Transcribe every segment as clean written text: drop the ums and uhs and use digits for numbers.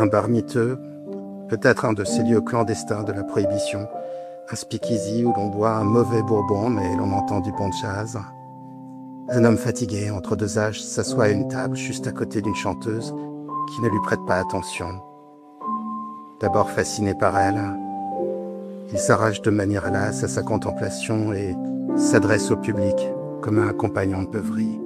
Un bar miteux, peut-être un de ces lieux clandestins de la prohibition, un speakeasy où l'on boit un mauvais bourbon mais l'on entend du bon jazz. Un homme fatigué entre deux âges s'assoit à une table juste à côté d'une chanteuse qui ne lui prête pas attention. D'abord fasciné par elle, il s'arrache de manière lasse à sa contemplation et s'adresse au public comme un compagnon de beuverie.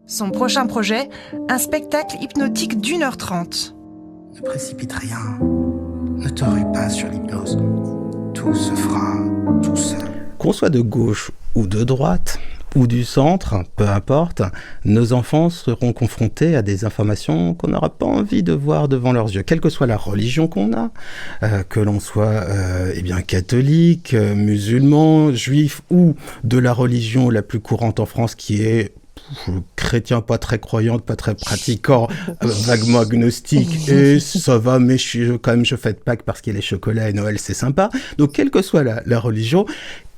Son prochain projet, un spectacle hypnotique d'1h30. Ne précipite rien, ne te rue pas sur l'hypnose. Tout se fera tout seul. Qu'on soit de gauche ou de droite, ou du centre, peu importe, nos enfants seront confrontés à des informations qu'on n'aura pas envie de voir devant leurs yeux, quelle que soit la religion qu'on a, que l'on soit catholique, musulman, juif, ou de la religion la plus courante en France qui est chrétien, pas très croyant, pas très pratiquant, vaguement agnostique, et ça va, mais je fête Pâques parce qu'il y a les chocolats et Noël, c'est sympa. Donc, quelle que soit la religion,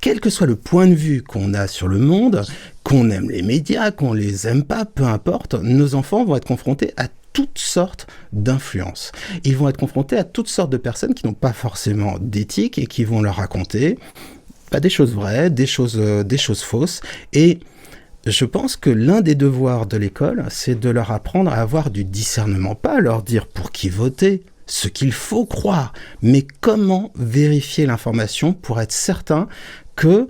quel que soit le point de vue qu'on a sur le monde, qu'on aime les médias, qu'on les aime pas, peu importe, nos enfants vont être confrontés à toutes sortes d'influences. Ils vont être confrontés à toutes sortes de personnes qui n'ont pas forcément d'éthique et qui vont leur raconter des choses vraies, des choses fausses, et je pense que l'un des devoirs de l'école, c'est de leur apprendre à avoir du discernement, pas leur dire pour qui voter, ce qu'il faut croire, mais comment vérifier l'information pour être certain que,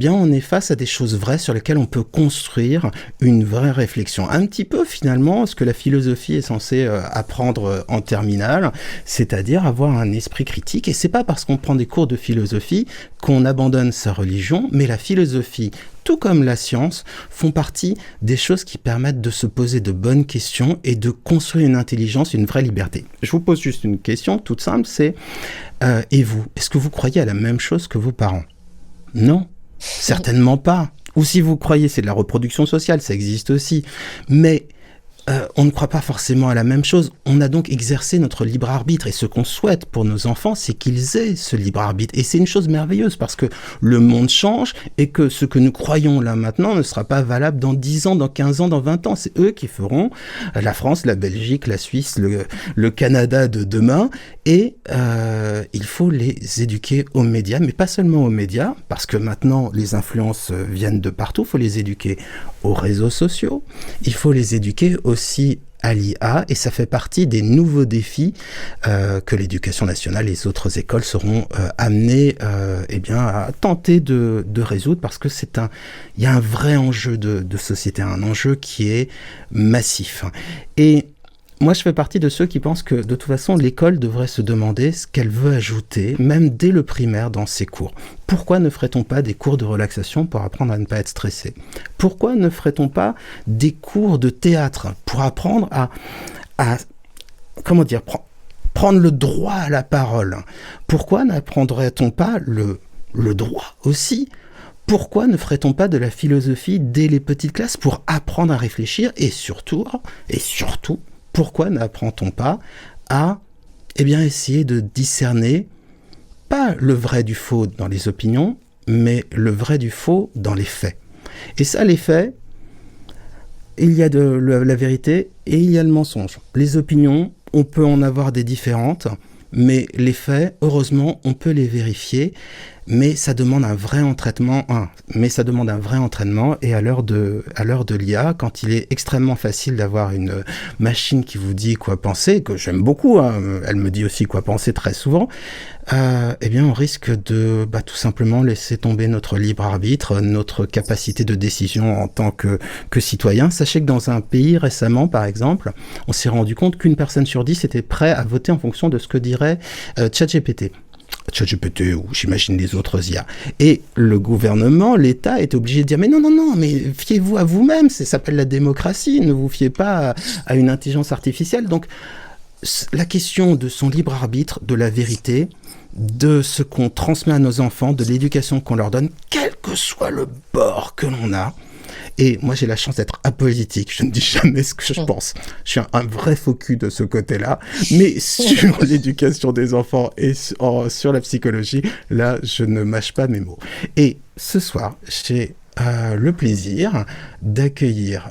on est face à des choses vraies sur lesquelles on peut construire une vraie réflexion. Un petit peu, finalement, ce que la philosophie est censée apprendre en terminale, c'est-à-dire avoir un esprit critique. Et c'est pas parce qu'on prend des cours de philosophie qu'on abandonne sa religion, mais la philosophie, tout comme la science, font partie des choses qui permettent de se poser de bonnes questions et de construire une intelligence, une vraie liberté. Je vous pose juste une question toute simple, c'est et vous, est-ce que vous croyez à la même chose que vos parents ? Non, certainement pas. Ou si vous croyez, c'est de la reproduction sociale, ça existe aussi. Mais on ne croit pas forcément à la même chose. On a donc exercé notre libre arbitre. Et ce qu'on souhaite pour nos enfants, c'est qu'ils aient ce libre arbitre. Et c'est une chose merveilleuse parce que le monde change et que ce que nous croyons là maintenant ne sera pas valable dans 10 ans, dans 15 ans, dans 20 ans. C'est eux qui feront la France, la Belgique, la Suisse, le Canada de demain. Et il faut les éduquer aux médias, mais pas seulement aux médias, parce que maintenant les influences viennent de partout. Il faut les éduquer aux réseaux sociaux. Il faut les éduquer aussi à l'IA, et ça fait partie des nouveaux défis que l'éducation nationale et les autres écoles seront amenées à tenter de résoudre, parce que il y a un vrai enjeu de société, un enjeu qui est massif. Et moi, je fais partie de ceux qui pensent que, de toute façon, l'école devrait se demander ce qu'elle veut ajouter, même dès le primaire, dans ses cours. Pourquoi ne ferait-on pas des cours de relaxation pour apprendre à ne pas être stressé ? Pourquoi ne ferait-on pas des cours de théâtre pour apprendre à prendre le droit à la parole ? Pourquoi n'apprendrait-on pas le droit aussi ? Pourquoi ne ferait-on pas de la philosophie dès les petites classes pour apprendre à réfléchir ? Et surtout, pourquoi n'apprend-on pas à essayer de discerner pas le vrai du faux dans les opinions, mais le vrai du faux dans les faits. Et ça, les faits, il y a la vérité et il y a le mensonge. Les opinions, on peut en avoir des différentes, mais les faits, heureusement, on peut les vérifier. Mais ça demande un vrai entraînement. Et à l'heure de l'IA, quand il est extrêmement facile d'avoir une machine qui vous dit quoi penser, que j'aime beaucoup, elle me dit aussi quoi penser très souvent, on risque de tout simplement laisser tomber notre libre arbitre, notre capacité de décision en tant que citoyen. Sachez que dans un pays récemment, par exemple, on s'est rendu compte qu'une personne sur 10 était prête à voter en fonction de ce que dirait ChatGPT ou j'imagine les autres IA. Et le gouvernement, l'État est obligé de dire mais non, mais fiez-vous à vous-même, ça s'appelle la démocratie, ne vous fiez pas à une intelligence artificielle. Donc la question de son libre arbitre, de la vérité, de ce qu'on transmet à nos enfants, de l'éducation qu'on leur donne, quel que soit le bord que l'on a. Et moi, j'ai la chance d'être apolitique. Je ne dis jamais ce que je pense. Je suis un vrai faux cul de ce côté-là. Mais sur l'éducation des enfants et sur la psychologie, là, je ne mâche pas mes mots. Et ce soir, j'ai le plaisir d'accueillir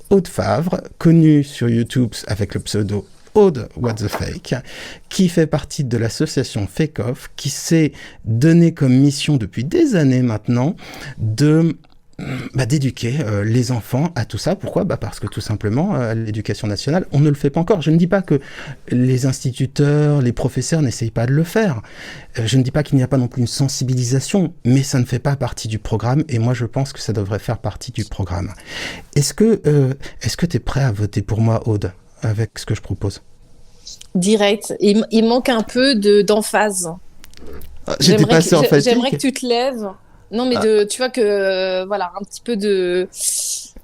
Aude Favre, connue sur YouTube avec le pseudo Aude What the Fake, qui fait partie de l'association Fake Off, qui s'est donné comme mission depuis des années maintenant d'éduquer les enfants à tout ça. Pourquoi ? Parce que tout simplement, à l'éducation nationale, on ne le fait pas encore. Je ne dis pas que les instituteurs, les professeurs n'essayent pas de le faire. Je ne dis pas qu'il n'y a pas non plus une sensibilisation, mais ça ne fait pas partie du programme, et moi je pense que ça devrait faire partie du programme. Est-ce que tu es prêt à voter pour moi, Aude, avec ce que je propose ? Direct. Il manque un peu d'emphase. J'étais passé en fatigue. J'aimerais que tu te lèves. Non, mais tu vois que voilà, un petit peu de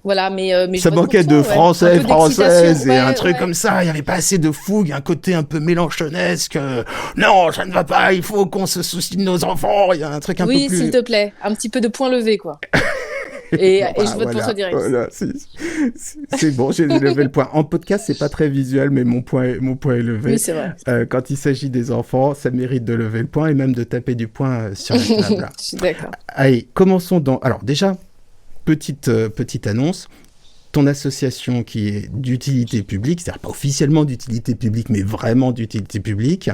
voilà, mais ça manquait de française et un truc ouais. comme ça. Il y avait pas assez de fougue, un côté un peu mélanchonesque. Non, ça ne va pas. Il faut qu'on se soucie de nos enfants. Il y a un truc un peu plus. Oui, s'il te plaît, un petit peu de point levé, quoi. Et je vote pour toi direct. Voilà, c'est bon, j'ai levé le point. En podcast, c'est pas très visuel, mais mon point est levé. Oui, c'est vrai. Quand il s'agit des enfants, ça mérite de lever le point et même de taper du poing sur la table. Je suis d'accord. Allez, commençons dans... Alors déjà, petite annonce. Ton association qui est d'utilité publique, c'est-à-dire pas officiellement d'utilité publique, mais vraiment d'utilité publique,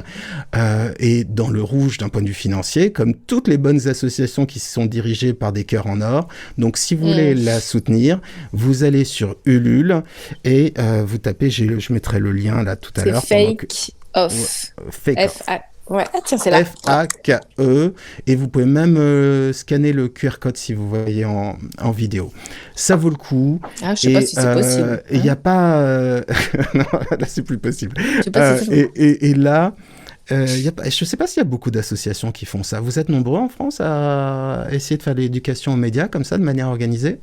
est dans le rouge d'un point de vue financier, comme toutes les bonnes associations qui sont dirigées par des cœurs en or. Donc, si vous voulez la soutenir, vous allez sur Ulule et vous tapez, je mettrai le lien là tout à l'heure. C'est Fake Off. Fake Off. Ouais, tiens, c'est là. F-A-K-E, et vous pouvez même scanner le QR code si vous voyez en vidéo. Ça vaut le coup. Ah, je sais pas si c'est possible. Il n'y a pas... non, là, c'est plus possible. Si et là, je ne sais pas s'il y a beaucoup d'associations qui font ça. Vous êtes nombreux en France à essayer de faire de l'éducation aux médias comme ça, de manière organisée ?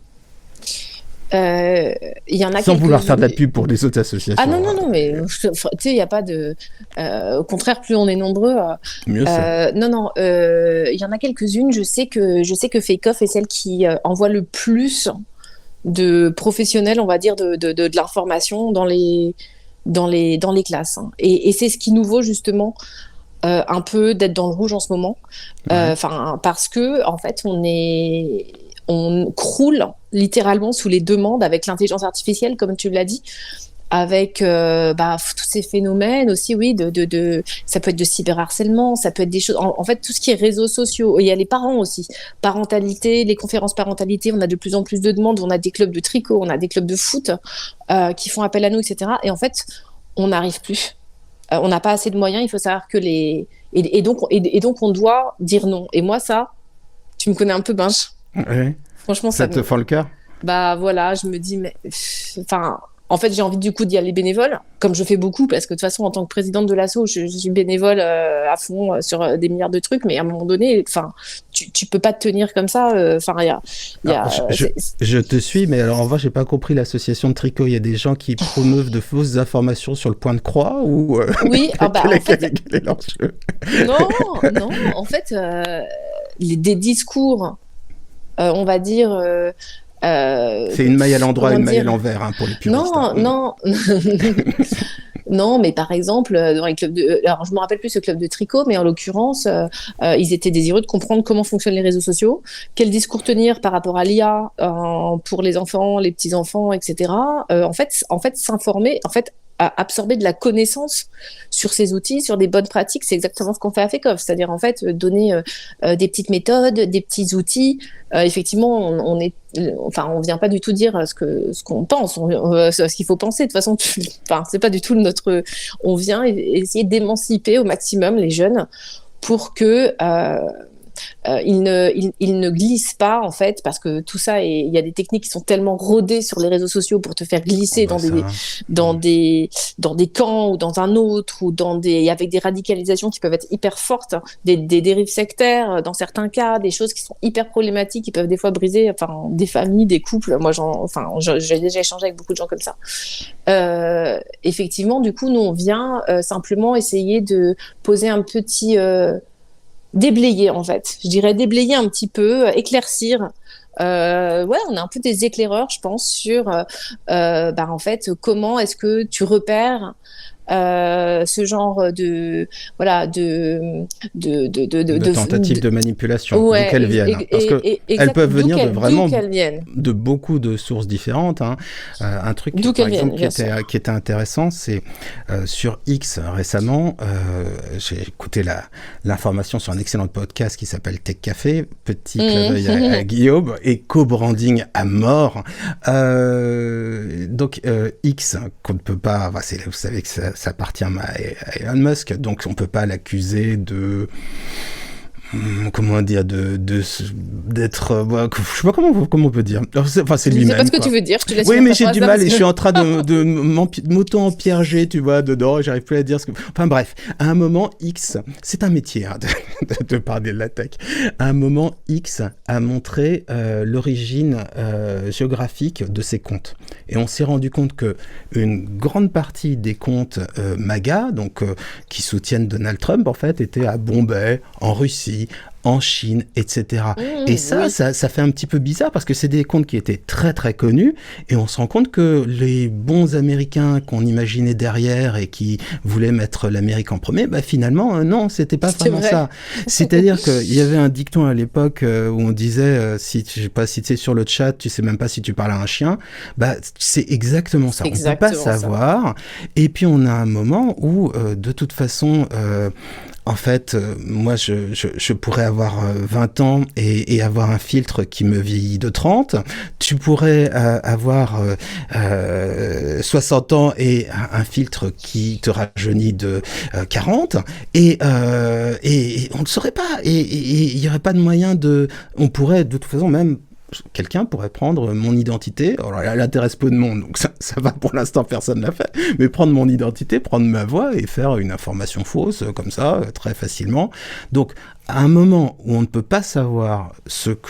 Il y en a sans vouloir faire de la pub pour les autres associations. Ah non, mais tu sais, il n'y a pas de... au contraire, plus on est nombreux... mieux c'est. Non, il y en a quelques-unes. Je sais que Fake Off est celle qui envoie le plus de professionnels, on va dire, de l'information dans les classes. Hein. Et c'est ce qui nous vaut justement un peu d'être dans le rouge en ce moment. Parce que, en fait, on croule littéralement sous les demandes avec l'intelligence artificielle, comme tu l'as dit, avec tous ces phénomènes aussi, oui, ça peut être de cyberharcèlement, ça peut être des choses, en fait, tout ce qui est réseaux sociaux. Et il y a les parents aussi, parentalité, les conférences parentalité, on a de plus en plus de demandes, on a des clubs de tricot, on a des clubs de foot qui font appel à nous, etc. Et en fait, on n'arrive plus. On n'a pas assez de moyens, il faut savoir que et donc on doit dire non. Et moi, ça, tu me connais un peu, Binge. Ouais. Franchement, ça te fend le cœur. Bah voilà, je me dis, mais en fait, j'ai envie du coup d'y aller bénévole, comme je fais beaucoup, parce que de toute façon, en tant que présidente de l'asso, je suis bénévole à fond sur des milliards de trucs, mais à un moment donné, tu peux pas te tenir comme ça. Je te suis, mais alors en vrai, j'ai pas compris l'association de tricot. Il y a des gens qui promeuvent de fausses informations sur le point de croix ou oui, quel est leur jeu ? Non, en fait, des discours, on va dire. C'est une maille à l'endroit, une maille à l'envers pour les puristes. Non. Non, mais par exemple, dans les clubs alors je me rappelle plus ce club de tricot, mais en l'occurrence, ils étaient désireux de comprendre comment fonctionnent les réseaux sociaux, quel discours tenir par rapport à l'IA pour les enfants, les petits enfants, etc. En fait, s'informer, absorber de la connaissance sur ces outils, sur des bonnes pratiques, c'est exactement ce qu'on fait à Fake Off, c'est-à-dire en fait donner des petites méthodes, des petits outils. Effectivement, on vient pas du tout dire ce qu'on pense, ce qu'il faut penser. De toute façon, c'est pas du tout on vient essayer d'émanciper au maximum les jeunes pour que ils ne glissent pas, en fait, parce que tout ça, il y a des techniques qui sont tellement rodées sur les réseaux sociaux pour te faire glisser dans des camps ou dans un autre, ou avec des radicalisations qui peuvent être hyper fortes, des dérives sectaires dans certains cas, des choses qui sont hyper problématiques, qui peuvent des fois briser des familles, des couples. Moi, j'ai déjà échangé avec beaucoup de gens comme ça. Effectivement, du coup, nous, on vient simplement essayer de poser un petit déblayer en fait. Je dirais déblayer un petit peu, éclaircir. On a un peu des éclaireurs, je pense, sur en fait, comment est-ce que tu repères ce genre de tentatives de manipulation, ouais, d'où qu'elles viennent. Parce qu'elles peuvent venir de beaucoup de sources différentes. Hein. Un truc, par exemple, qui était intéressant, c'est sur X récemment, j'ai écouté l'information sur un excellent podcast qui s'appelle Tech Café, petit clin d'œil à Guillaume, et co-branding à mort. Donc, X, qu'on ne peut pas... vous savez que ça appartient à Elon Musk, donc on peut pas l'accuser de d'être je sais pas comment on peut dire. Enfin, c'est lui-même. Je sais pas ce que tu veux dire. Je te laisse. Oui, mais j'ai du mal et je suis en train de m'auto-empierger, tu vois, dedans. J'arrive plus à dire ce que. Enfin bref, à un moment X, c'est un métier de parler de la tech. À un moment X a montré l'origine géographique de ses comptes et on s'est rendu compte que une grande partie des comptes MAGA, donc qui soutiennent Donald Trump, en fait, étaient à Bombay, en Russie, en Chine, etc. Et ça fait un petit peu bizarre parce que c'est des comptes qui étaient très très connus et on se rend compte que les bons Américains qu'on imaginait derrière et qui voulaient mettre l'Amérique en premier, finalement non, c'était pas vraiment ça. C'est-à-dire qu'il y avait un dicton à l'époque où on disait je sais pas si tu es sur le chat, tu sais même pas si tu parles à un chien. C'est exactement ça. On peut pas savoir. Et puis on a un moment où de toute façon en fait, moi, je pourrais avoir 20 ans et avoir un filtre qui me vieillit de 30. Tu pourrais avoir 60 ans et un filtre qui te rajeunit de 40. Et on ne saurait pas. Et il n'y aurait pas de moyen de... On pourrait, de toute façon, même... Quelqu'un pourrait prendre mon identité, alors elle intéresse peu de monde, donc ça va pour l'instant, personne ne l'a fait, mais prendre mon identité, prendre ma voix et faire une information fausse, comme ça, très facilement. Donc, à un moment où on ne peut pas savoir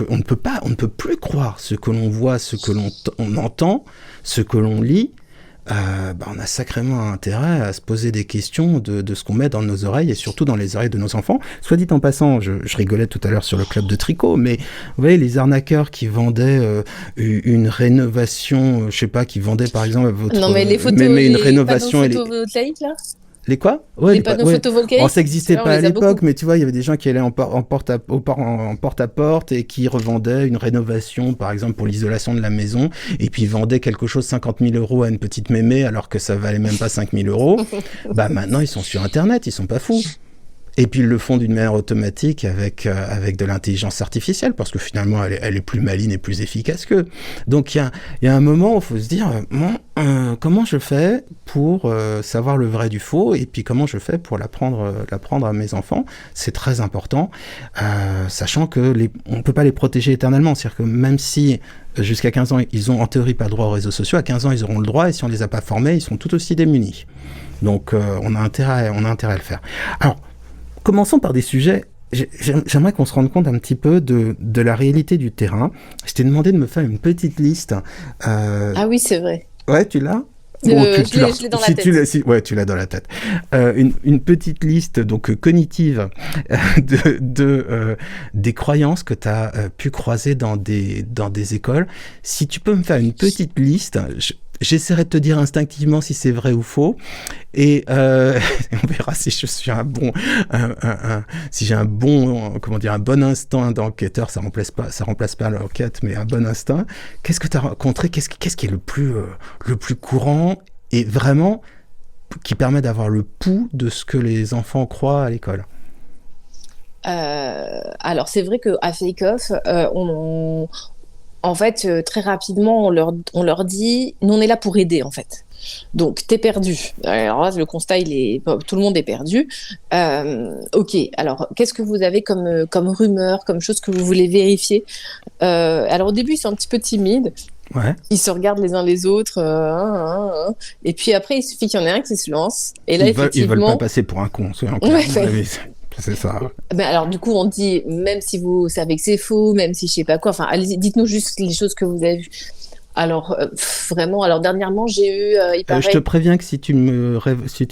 on ne peut plus croire ce que l'on voit, ce que on entend, ce que l'on lit, on a sacrément intérêt à se poser des questions de ce qu'on met dans nos oreilles et surtout dans les oreilles de nos enfants. Soit dit en passant, je rigolais tout à l'heure sur le club de tricot, mais vous voyez les arnaqueurs qui vendaient une rénovation, je sais pas, qui vendaient par exemple les photos, une rénovation photovoltaïques là. Les quoi? Ouais, les panneaux photovoltaïques. Ça n'existait pas à l'époque, mais tu vois, il y avait des gens qui allaient en porte à porte et qui revendaient une rénovation, par exemple, pour l'isolation de la maison, et puis ils vendaient quelque chose 50 000 € à une petite mémé, alors que ça valait même pas 5 000 €. Maintenant, ils sont sur Internet, ils sont pas fous. Et puis ils le font d'une manière automatique avec de l'intelligence artificielle, parce que finalement elle est plus maligne et plus efficace qu'eux. Donc il y a un moment où il faut se dire comment je fais pour savoir le vrai du faux, et puis comment je fais pour l'apprendre à mes enfants. C'est très important, sachant que on peut pas les protéger éternellement. C'est-à-dire que même si jusqu'à 15 ans ils ont en théorie pas droit aux réseaux sociaux, à 15 ans ils auront le droit, et si on les a pas formés, ils sont tout aussi démunis. Donc on a intérêt à le faire. Alors, commençons par des sujets. J'aimerais qu'on se rende compte un petit peu de la réalité du terrain. Je t'ai demandé de me faire une petite liste. Ah oui, c'est vrai. Ouais, tu l'as? Je l'ai dans la tête. Ouais, tu l'as dans la tête. Une petite liste donc cognitive des croyances que tu as pu croiser dans des écoles. Si tu peux me faire une petite liste, j'essaierai de te dire instinctivement si c'est vrai ou faux, et on verra si je suis un bon un bon instinct d'enquêteur. Ça remplace pas l'enquête, mais un bon instinct. Qu'est-ce que tu as rencontré? Qu'est-ce qui est le plus courant et vraiment qui permet d'avoir le pouls de ce que les enfants croient à l'école? Alors c'est vrai qu'à Fake Off, en fait, très rapidement, on leur dit, nous on est là pour aider en fait. Donc t'es perdu. Alors là, le constat tout le monde est perdu. Ok. Alors qu'est-ce que vous avez comme rumeur, comme chose que vous voulez vérifier? Alors au début ils sont un petit peu timides. Ouais. Ils se regardent les uns les autres. Et puis après il suffit qu'il y en ait un qui se lance. Et là ils veulent pas passer pour un con. C'est ça. Alors du coup on dit, même si vous savez que c'est faux, même si je sais pas quoi, enfin allez-y, dites-nous juste les choses que vous avez vues. Alors, vraiment, alors dernièrement, j'ai eu, il Je te paraît, préviens que si tu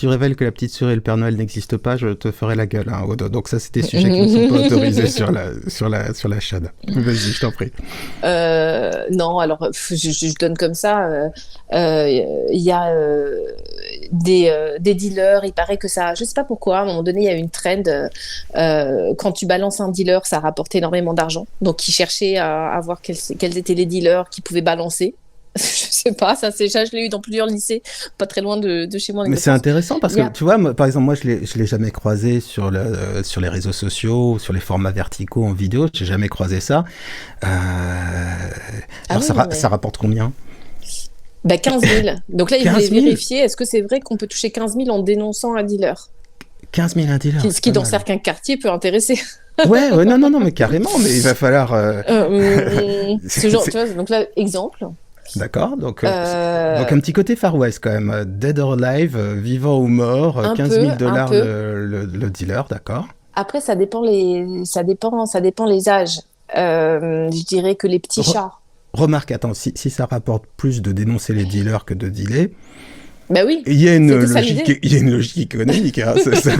révèles que la petite souris et le Père Noël n'existent pas, je te ferai la gueule, hein, Aude. Donc ça, c'est des sujets qui ne sont pas autorisés sur la chaîne. Vas-y, je t'en prie. non, alors, je donne comme ça, il y a des dealers, il paraît que ça, je sais pas pourquoi, à un moment donné, il y a eu une trend, quand tu balances un dealer, ça rapporte énormément d'argent. Donc, ils cherchaient à voir quels étaient les dealers qui pouvaient balancer. Je sais pas, je l'ai eu dans plusieurs lycées, pas très loin de chez moi en Mais c'est Ile-de-France. intéressant parce Il y que, a- tu vois, moi, par exemple, moi, je l'ai jamais croisé sur les réseaux sociaux, sur les formats verticaux en vidéo, j'ai jamais croisé ça. Euh, Ah alors, oui, non, ça mais... rapporte combien? Bah, 15 000. Donc là, ils 15 voulaient 000? vérifier, est-ce que c'est vrai qu'on peut toucher 15 000 en dénonçant un dealer? 15 000 un dealer, Ce c'est qui, pas dans mal. certains quartiers, peut intéresser. Ouais, non, mais carrément, mais il va falloir... Ce genre, tu vois, donc là, exemple. D'accord, donc Euh, un petit côté Far West quand même, Dead or Alive, vivant ou mort, un 15 peu, 000 un dollars peu. le dealer, d'accord. Après, ça dépend les âges. Je dirais que les petits Re- chats. Remarque, attends, si ça rapporte plus de dénoncer les dealers que de dealer, Bah oui, il y a une c'était ça logique, l'idée. il y a une logique économique, hein. Ça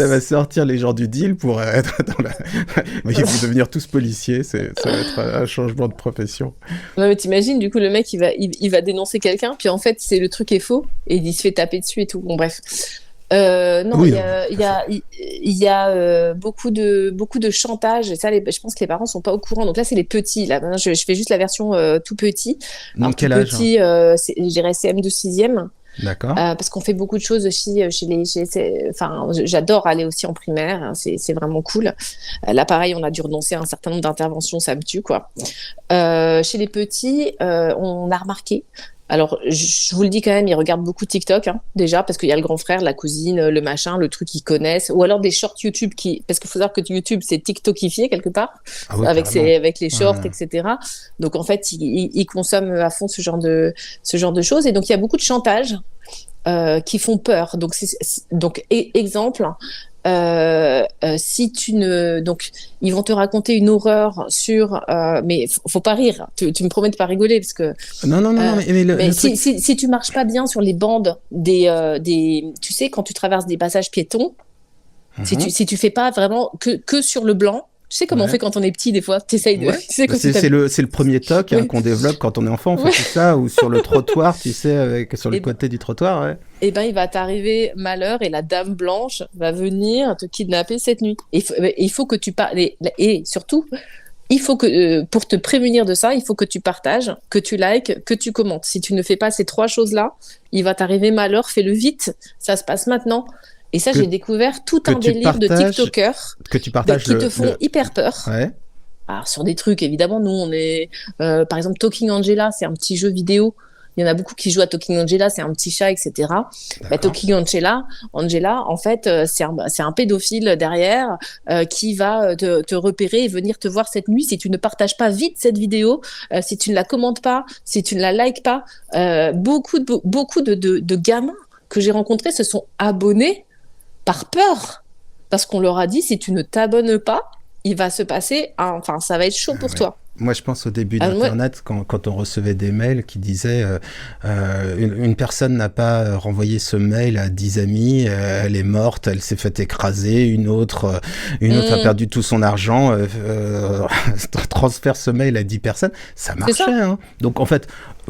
va sortir les gens du deal pour être dans la... Mais ils vont devenir tous policiers, ça va être un changement de profession. Non, mais t'imagines, du coup, le mec, il va dénoncer quelqu'un, puis en fait, le truc est faux, et il se fait taper dessus et tout. Bon, bref. Non, Oui, il y a beaucoup de chantage, et ça, je pense que les parents sont pas au courant. Donc là, c'est les petits. Là, maintenant, je fais juste la version tout petit. donc Alors, tout quel âge? petit, je dirais CM2 6e. D'accord. Parce qu'on fait beaucoup de choses aussi enfin, j'adore aller aussi en primaire, hein, c'est vraiment cool. Là, pareil, on a dû renoncer à un certain nombre d'interventions, ça me tue, quoi. Chez les petits, on a remarqué. Alors, je vous le dis quand même, ils regardent beaucoup TikTok, hein, déjà, parce qu'il y a le grand frère, la cousine, le machin, le truc qu'ils connaissent, ou alors des shorts YouTube parce qu'il faut savoir que YouTube, c'est TikTokifié quelque part, Ah oui, carrément. avec les shorts, Ouais. etc. Donc, en fait, ils consomment à fond ce genre de choses. Et donc, il y a beaucoup de chantage qui font peur. Donc, exemple, si tu ne, donc, ils vont te raconter une horreur sur, mais faut pas rire. Tu me promets de pas rigoler parce que, Non, mais mais le truc... si tu marches pas bien sur les bandes tu sais, quand tu traverses des passages piétons, Mhm. si tu fais pas vraiment que sur le blanc. Tu sais comment on Ouais. fait quand on est petit, des fois, t'essayes de, Ouais, tu sais, bah quand tu c'est le premier toc, hein, Oui. qu'on développe quand on est enfant, on fait Ouais. tout ça, ou sur le trottoir, tu sais, sur le Et ben, côté du trottoir, ouais. eh ben, il va t'arriver malheur et la dame blanche va venir te kidnapper cette nuit. Il faut que tu parles, et surtout, il faut que, pour te prémunir de ça, il faut que tu partages, que tu likes, que tu commentes. Si tu ne fais pas ces trois choses-là, il va t'arriver malheur, fais-le vite, ça se passe maintenant. Et ça, Que- j'ai découvert tout que un tu délire de partages- TikTokers Que tu partages qui te font hyper peur. Ouais, Alors, sur des trucs, évidemment, nous, on est... par exemple, Talking Angela, c'est un petit jeu vidéo. Il y en a beaucoup qui jouent à Talking Angela, c'est un petit chat, etc. Bah, d'accord. Talking Angela, en fait, c'est un pédophile derrière qui va te repérer et venir te voir cette nuit si tu ne partages pas vite cette vidéo, si tu ne la commentes pas, si tu ne la likes pas. Beaucoup de gamins que j'ai rencontrés se sont abonnés par peur. Parce qu'on leur a dit, si tu ne t'abonnes pas, il va se passer, enfin, ça va être chaud pour Ouais. toi. Moi, je pense au début Ah, moi- d'Internet, quand on recevait des mails qui disaient une personne n'a pas renvoyé ce mail à 10 amis, elle est morte, elle s'est fait écraser, une autre a perdu tout son argent, transfère ce mail à 10 personnes, ça marchait, ça. hein. Donc, en fait,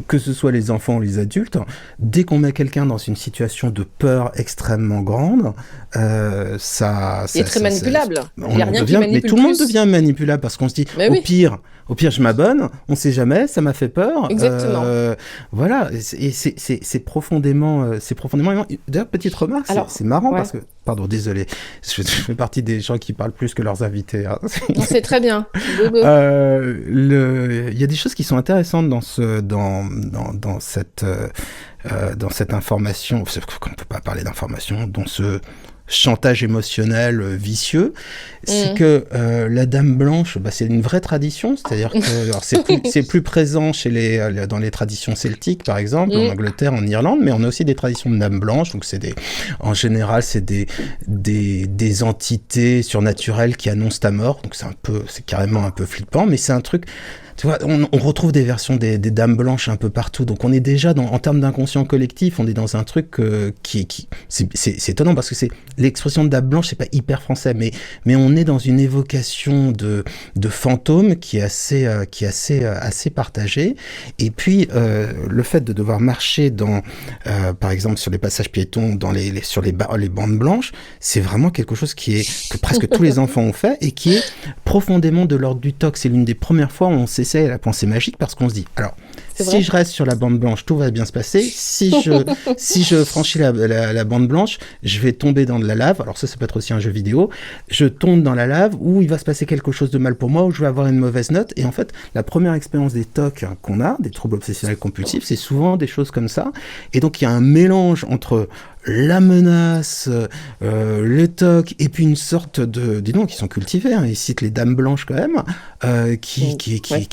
que ce soit les enfants ou les adultes, dès qu'on met quelqu'un dans une situation de peur extrêmement grande, ça... Il est très manipulable. Il n'y a rien qui devient, mais manipule tout le monde plus. devient manipulable parce qu'on se dit, Mais oui. au pire, je m'abonne, on sait jamais, ça m'a fait peur. Exactement. Voilà, et c'est profondément... D'ailleurs, petite remarque, Alors, c'est marrant ouais. parce que... Pardon, désolé, je fais partie des gens qui parlent plus que leurs invités, hein. Non, c'est très bien. Go, go. Il y a des choses qui sont intéressantes dans cette information, parce qu'on ne peut pas parler d'information, dans ce chantage émotionnel vicieux, c'est que la Dame Blanche, bah, c'est une vraie tradition, c'est-à-dire que alors, c'est plus présent dans les traditions celtiques, par exemple, en Angleterre, en Irlande, mais on a aussi des traditions de Dame Blanche, donc en général, c'est des entités surnaturelles qui annoncent ta mort, donc c'est carrément un peu flippant, mais c'est un truc... Tu vois, on retrouve des versions des Dames Blanches un peu partout. Donc on est déjà en termes d'inconscient collectif, on est dans un truc c'est étonnant parce que l'expression de Dame Blanche, c'est pas hyper français, mais on est dans une évocation de fantômes qui est assez partagée. Et puis le fait de devoir marcher par exemple sur les passages piétons, sur les bandes blanches, c'est vraiment quelque chose que presque tous les enfants ont fait et qui est profondément de l'ordre du toc. C'est l'une des premières fois où on s'essaie à la pensée magique parce qu'on se dit, alors, si je reste sur la bande blanche, tout va bien se passer. Si je franchis la bande blanche, je vais tomber dans de la lave. Alors ça peut être aussi un jeu vidéo. Je tombe dans la lave où il va se passer quelque chose de mal pour moi, où je vais avoir une mauvaise note. Et en fait, la première expérience des TOC qu'on a, des troubles obsessionnels compulsifs, c'est souvent des choses comme ça. Et donc, il y a un mélange entre la menace, le toc, et puis une sorte dis donc, qui sont cultivés, hein, ils citent les Dames Blanches quand même, qui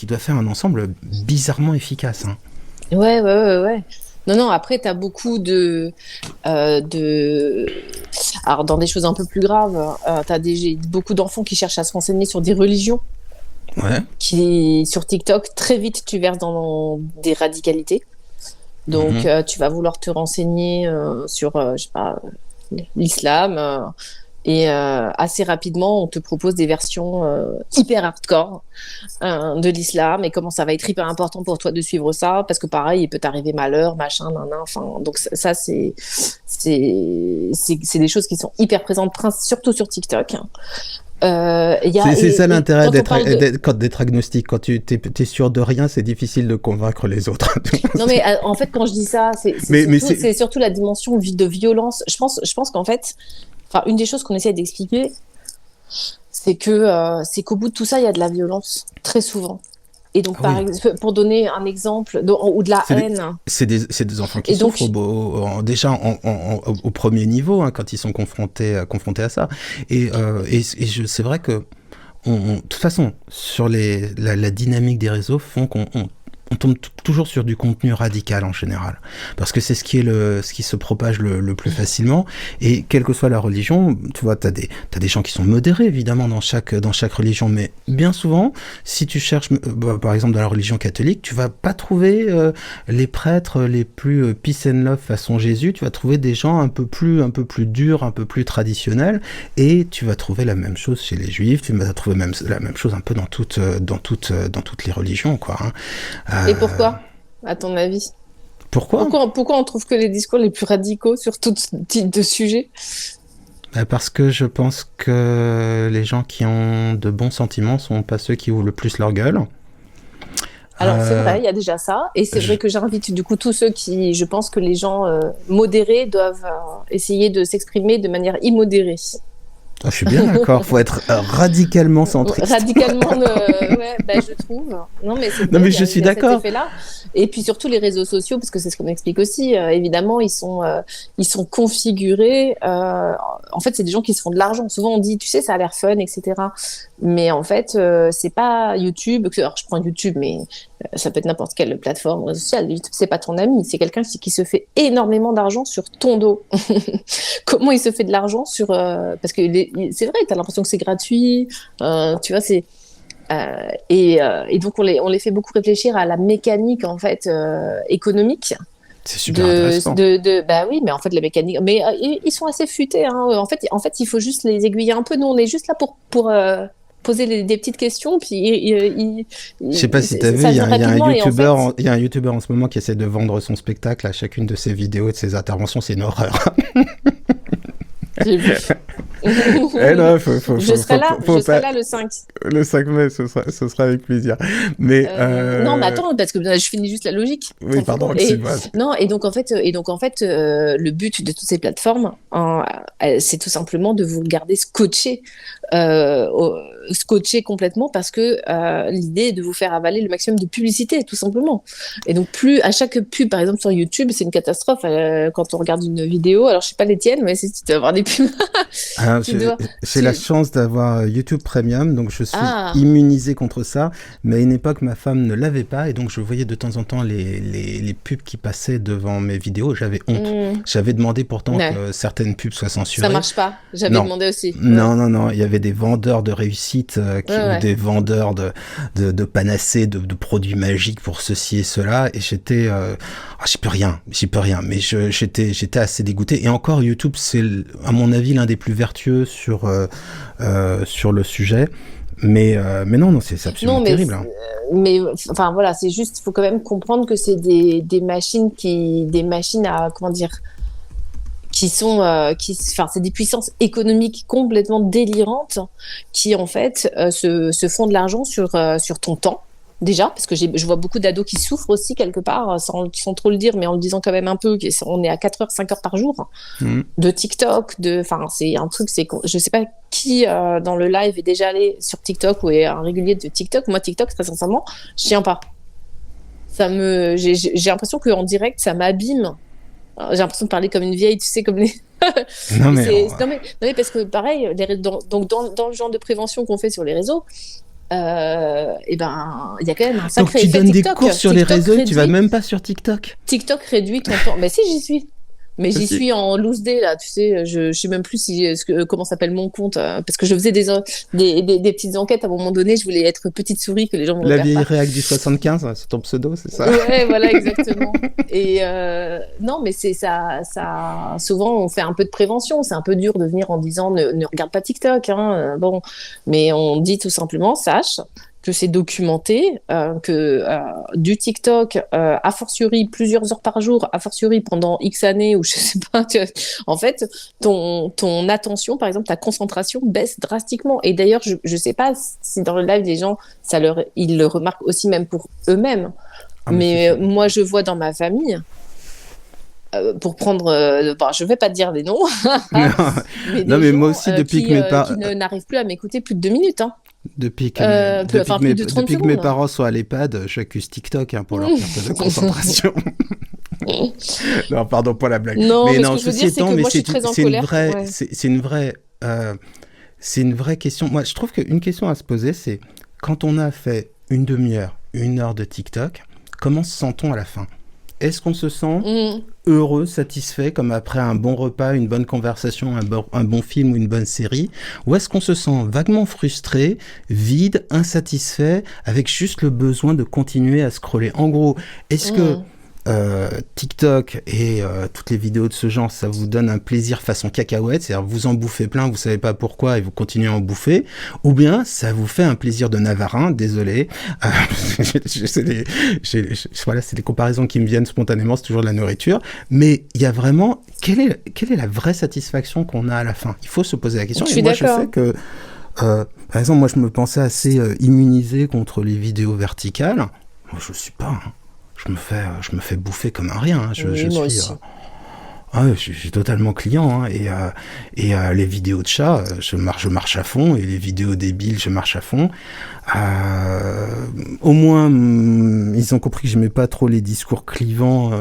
doit faire un ensemble bizarrement efficace. Hein. Ouais. Non, après, t'as beaucoup alors, dans des choses un peu plus graves, t'as beaucoup d'enfants qui cherchent à se renseigner sur des religions. Ouais. Qui, sur TikTok, très vite, tu verses dans des radicalités. Donc, tu vas vouloir te renseigner sur, je sais pas, l'islam. Et assez rapidement, on te propose des versions hyper hardcore de l'islam et comment ça va être hyper important pour toi de suivre ça. Parce que pareil, il peut t'arriver malheur, machin, enfin. Donc, ça, c'est des choses qui sont hyper présentes, surtout sur TikTok. C'est ça l'intérêt d'être agnostique. Quand tu es sûr de rien, c'est difficile de convaincre les autres. Non, mais en fait, quand je dis ça, c'est surtout la dimension de violence. Je pense qu'en fait, une des choses qu'on essaie d'expliquer, c'est qu'au bout de tout ça, il y a de la violence, très souvent. Et donc, pour donner un exemple, ou de la haine. C'est des enfants qui souffrent déjà au premier niveau, hein, quand ils sont confrontés à ça. Et c'est vrai que, de toute façon, sur la dynamique des réseaux font qu'on tombe toujours sur du contenu radical en général, parce que c'est ce qui se propage le plus facilement. Et quelle que soit la religion, tu vois, t'as des gens qui sont modérés évidemment dans chaque religion, mais bien souvent, si tu cherches, par exemple dans la religion catholique, tu vas pas trouver les prêtres les plus peace and love façon Jésus. Tu vas trouver des gens un peu plus durs, un peu plus traditionnels, et tu vas trouver la même chose chez les juifs. Tu vas trouver même la même chose un peu dans toutes les religions, quoi. Hein. Et pourquoi, à ton avis? Pourquoi on trouve que les discours les plus radicaux sur tout type de sujet? Parce que je pense que les gens qui ont de bons sentiments sont pas ceux qui ouvrent le plus leur gueule. Alors c'est vrai, il y a déjà ça, et c'est vrai que j'invite du coup tous ceux je pense que les gens modérés doivent essayer de s'exprimer de manière immodérée. Je suis bien d'accord, faut être radicalement centriste. Radicalement, je trouve. Non, mais je suis d'accord. Cet effet-là. Et puis surtout les réseaux sociaux, parce que c'est ce qu'on explique aussi. Évidemment, ils sont configurés. En fait, c'est des gens qui se font de l'argent. Souvent, on dit, tu sais, ça a l'air fun, etc. Mais en fait, c'est pas YouTube. Alors, je prends YouTube, mais ça peut être n'importe quelle plateforme sociale. YouTube, c'est pas ton ami. C'est quelqu'un qui se fait énormément d'argent sur ton dos. Comment il se fait de l'argent parce que c'est vrai, t'as l'impression que c'est gratuit. Tu vois, et donc on les fait beaucoup réfléchir à la mécanique en fait économique. C'est super intéressant. Bah oui, mais en fait la mécanique, mais ils sont assez futés. Hein. En fait, il faut juste les aiguiller un peu. Nous, on est juste là pour poser des petites questions, puis je sais pas si t'as vu, il y a un youtubeur en ce moment qui essaie de vendre son spectacle à chacune de ses vidéos et de ses interventions. C'est une horreur. J'ai vu. Je serai là le 5. Le 5 mai, ce sera avec plaisir. Mais non, mais attends, parce que je finis juste la logique. Oui, pardon. Et donc en fait, le but de toutes ces plateformes, c'est tout simplement de vous garder scotché complètement, parce que l'idée est de vous faire avaler le maximum de publicité, tout simplement. Et donc à chaque pub, par exemple sur YouTube, c'est une catastrophe quand on regarde une vidéo. Alors je sais pas les tiennes, mais si tu dois avoir des pubs. Alors, Tu dois. j'ai la Tu... chance d'avoir YouTube Premium, donc je suis Ah. immunisé contre ça. Mais à une époque, ma femme ne l'avait pas, et donc je voyais de temps en temps les pubs qui passaient devant mes vidéos. J'avais honte. Hmm. J'avais demandé pourtant Ouais. que certaines pubs soient Ça censurées. marche pas. J'avais Non. demandé aussi. Ouais. Non, non, non, il y avait des vendeurs de réussite Ouais, ou ouais. des vendeurs de panacées, de produits magiques pour ceci et cela, et j'étais, j'y peux rien, mais j'étais assez dégoûté. Et encore, YouTube, c'est, à mon avis, l'un des plus vertueux sur le sujet, mais non, non, c'est absolument Non, terrible. Hein. mais enfin voilà, c'est juste, il faut quand même comprendre que c'est des machines à, comment dire, enfin, c'est des puissances économiques complètement délirantes qui en fait se font de l'argent sur ton temps. Déjà, parce que je vois beaucoup d'ados qui souffrent aussi quelque part, sans trop le dire, mais en le disant quand même un peu, on est à 4 heures, 5 heures par jour Mhm. de TikTok, enfin, c'est un truc, je sais pas qui dans le live est déjà allé sur TikTok ou est un régulier de TikTok. Moi, TikTok, très sincèrement, je tiens pas. J'ai l'impression qu'en direct, ça m'abîme. J'ai l'impression de parler comme une vieille, tu sais, comme les. Non, mais, Non, mais parce que pareil, donc dans le genre de prévention qu'on fait sur les réseaux, et ben il y a quand même un donc sacré tu effet donnes des TikTok. cours sur les TikTok réseaux et tu vas réduit- même pas sur TikTok. TikTok réduit ton temps. Mais si, j'y suis. Mais j'y Si. suis en loose day là, tu sais, je sais même plus comment s'appelle mon compte, parce que je faisais des petites enquêtes à un moment donné, je voulais être petite souris que les gens me La repèrent vieille pas. réac du 75, c'est ton pseudo, c'est ça? Ouais, voilà, exactement. Et non, mais c'est ça. Souvent, on fait un peu de prévention. C'est un peu dur de venir en disant ne regarde pas TikTok. Hein, bon, mais on dit tout simplement, sache que c'est documenté, que du TikTok, a fortiori plusieurs heures par jour, a fortiori pendant X années ou je sais pas. En fait, ton attention, par exemple, ta concentration baisse drastiquement. Et d'ailleurs, je sais pas si dans le live les gens, ils le remarquent aussi même pour eux-mêmes. Ah, Mais c'est- moi, je vois dans ma famille, pour prendre, je vais pas te dire des noms, mais Non, des mais gens moi aussi, depuis que qui n'arrivent plus à m'écouter plus de 2 minutes. Hein. Depuis que, Plus de 30 depuis que mes secondes. parents sont à l'EHPAD, j'accuse TikTok pour leur perte de concentration. Non, pardon pour la blague. Non, mais ce non, que je veux ceci dire, c'est étant, que mais moi, je suis très en c'est une colère. vraie, Ouais. c'est une vraie question. Moi, je trouve qu'une question à se poser, c'est quand on a fait une demi-heure, 1 heure de TikTok, comment se sent-on à la fin? Est-ce qu'on se sent Mm. heureux, satisfait, comme après un bon repas, une bonne conversation, un bon film ou une bonne série? Ou est-ce qu'on se sent vaguement frustré, vide, insatisfait, avec juste le besoin de continuer à scroller? En gros, est-ce que TikTok et toutes les vidéos de ce genre, ça vous donne un plaisir façon cacahuète, c'est-à-dire vous en bouffez plein, vous savez pas pourquoi et vous continuez à en bouffer, ou bien ça vous fait un plaisir de Navarin, désolé, voilà, c'est des comparaisons qui me viennent spontanément, c'est toujours de la nourriture, mais il y a vraiment, quelle est la vraie satisfaction qu'on a à la fin? Il faut se poser la question, Je et suis moi d'accord. je sais que par exemple, moi je me pensais assez immunisé contre les vidéos verticales. Moi je suis pas, hein. Je me fais bouffer comme un rien. Hein. Oui, moi suis, aussi. je suis totalement client. Hein. Et les vidéos de chats, je marche à fond. Et les vidéos débiles, je marche à fond. Au moins, ils ont compris que j'aimais pas trop les discours clivants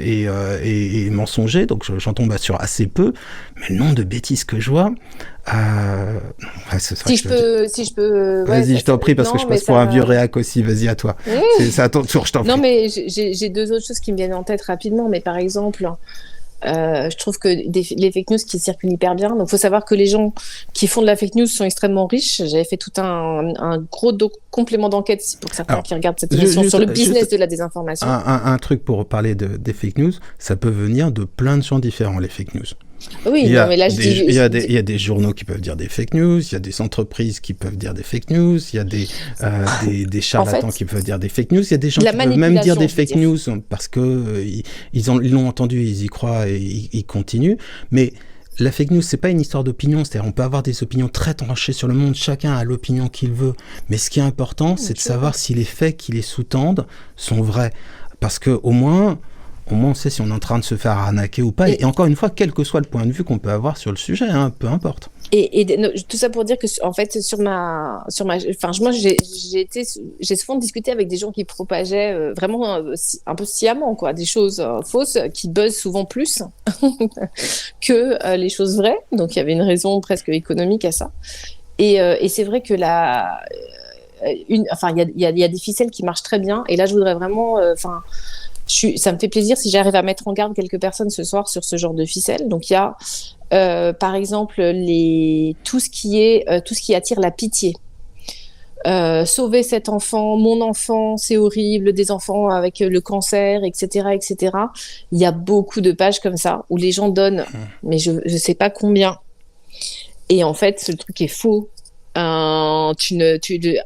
et mensongers. Donc j'en tombe sur assez peu. Mais le nombre de bêtises que je vois... ouais, Si je peux. Vas-y, je t'en prie, parce que je passe pour un vieux réac aussi. Vas-y, à toi. C'est à ton tour, je t'en prie. Non, mais j'ai deux autres choses qui me viennent en tête rapidement. Mais par exemple, je trouve que les fake news qui circulent hyper bien. Donc, il faut savoir que les gens qui font de la fake news sont extrêmement riches. J'avais fait tout un gros complément d'enquête pour certains qui regardent cette émission sur le business de la désinformation. Un truc pour parler des fake news, ça peut venir de plein de gens différents, les fake news. Oui, il y a non, mais là, il y a des journaux qui peuvent dire des fake news, il y a des entreprises qui peuvent dire des fake news, il y a des charlatans qui peuvent dire des fake news, il y a des gens qui peuvent même dire des fake news parce que ils l'ont entendu, ils y croient et ils continuent. Mais la fake news, c'est pas une histoire d'opinion, c'est-à-dire on peut avoir des opinions très tranchées sur le monde, chacun a l'opinion qu'il veut. Mais ce qui est important, c'est de savoir si les faits qui les sous-tendent sont vrais. Parce que au moins, au moins on sait si on est en train de se faire arnaquer ou pas. Et encore une fois, quel que soit le point de vue qu'on peut avoir sur le sujet, hein, peu importe. Tout ça pour dire que en fait enfin moi j'ai souvent discuté avec des gens qui propageaient vraiment un peu sciemment quoi, des choses fausses qui buzzent souvent plus que les choses vraies. Donc il y avait une raison presque économique à ça. Et c'est vrai que il y a des ficelles qui marchent très bien. Et là je voudrais vraiment ça me fait plaisir si j'arrive à mettre en garde quelques personnes ce soir sur ce genre de ficelles. Donc il y a par exemple tout ce qui attire la pitié. Sauver cet enfant, mon enfant, c'est horrible, des enfants avec le cancer, etc., etc. Il y a beaucoup de pages comme ça où les gens donnent, mais je sais pas combien. Et en fait, ce truc est faux.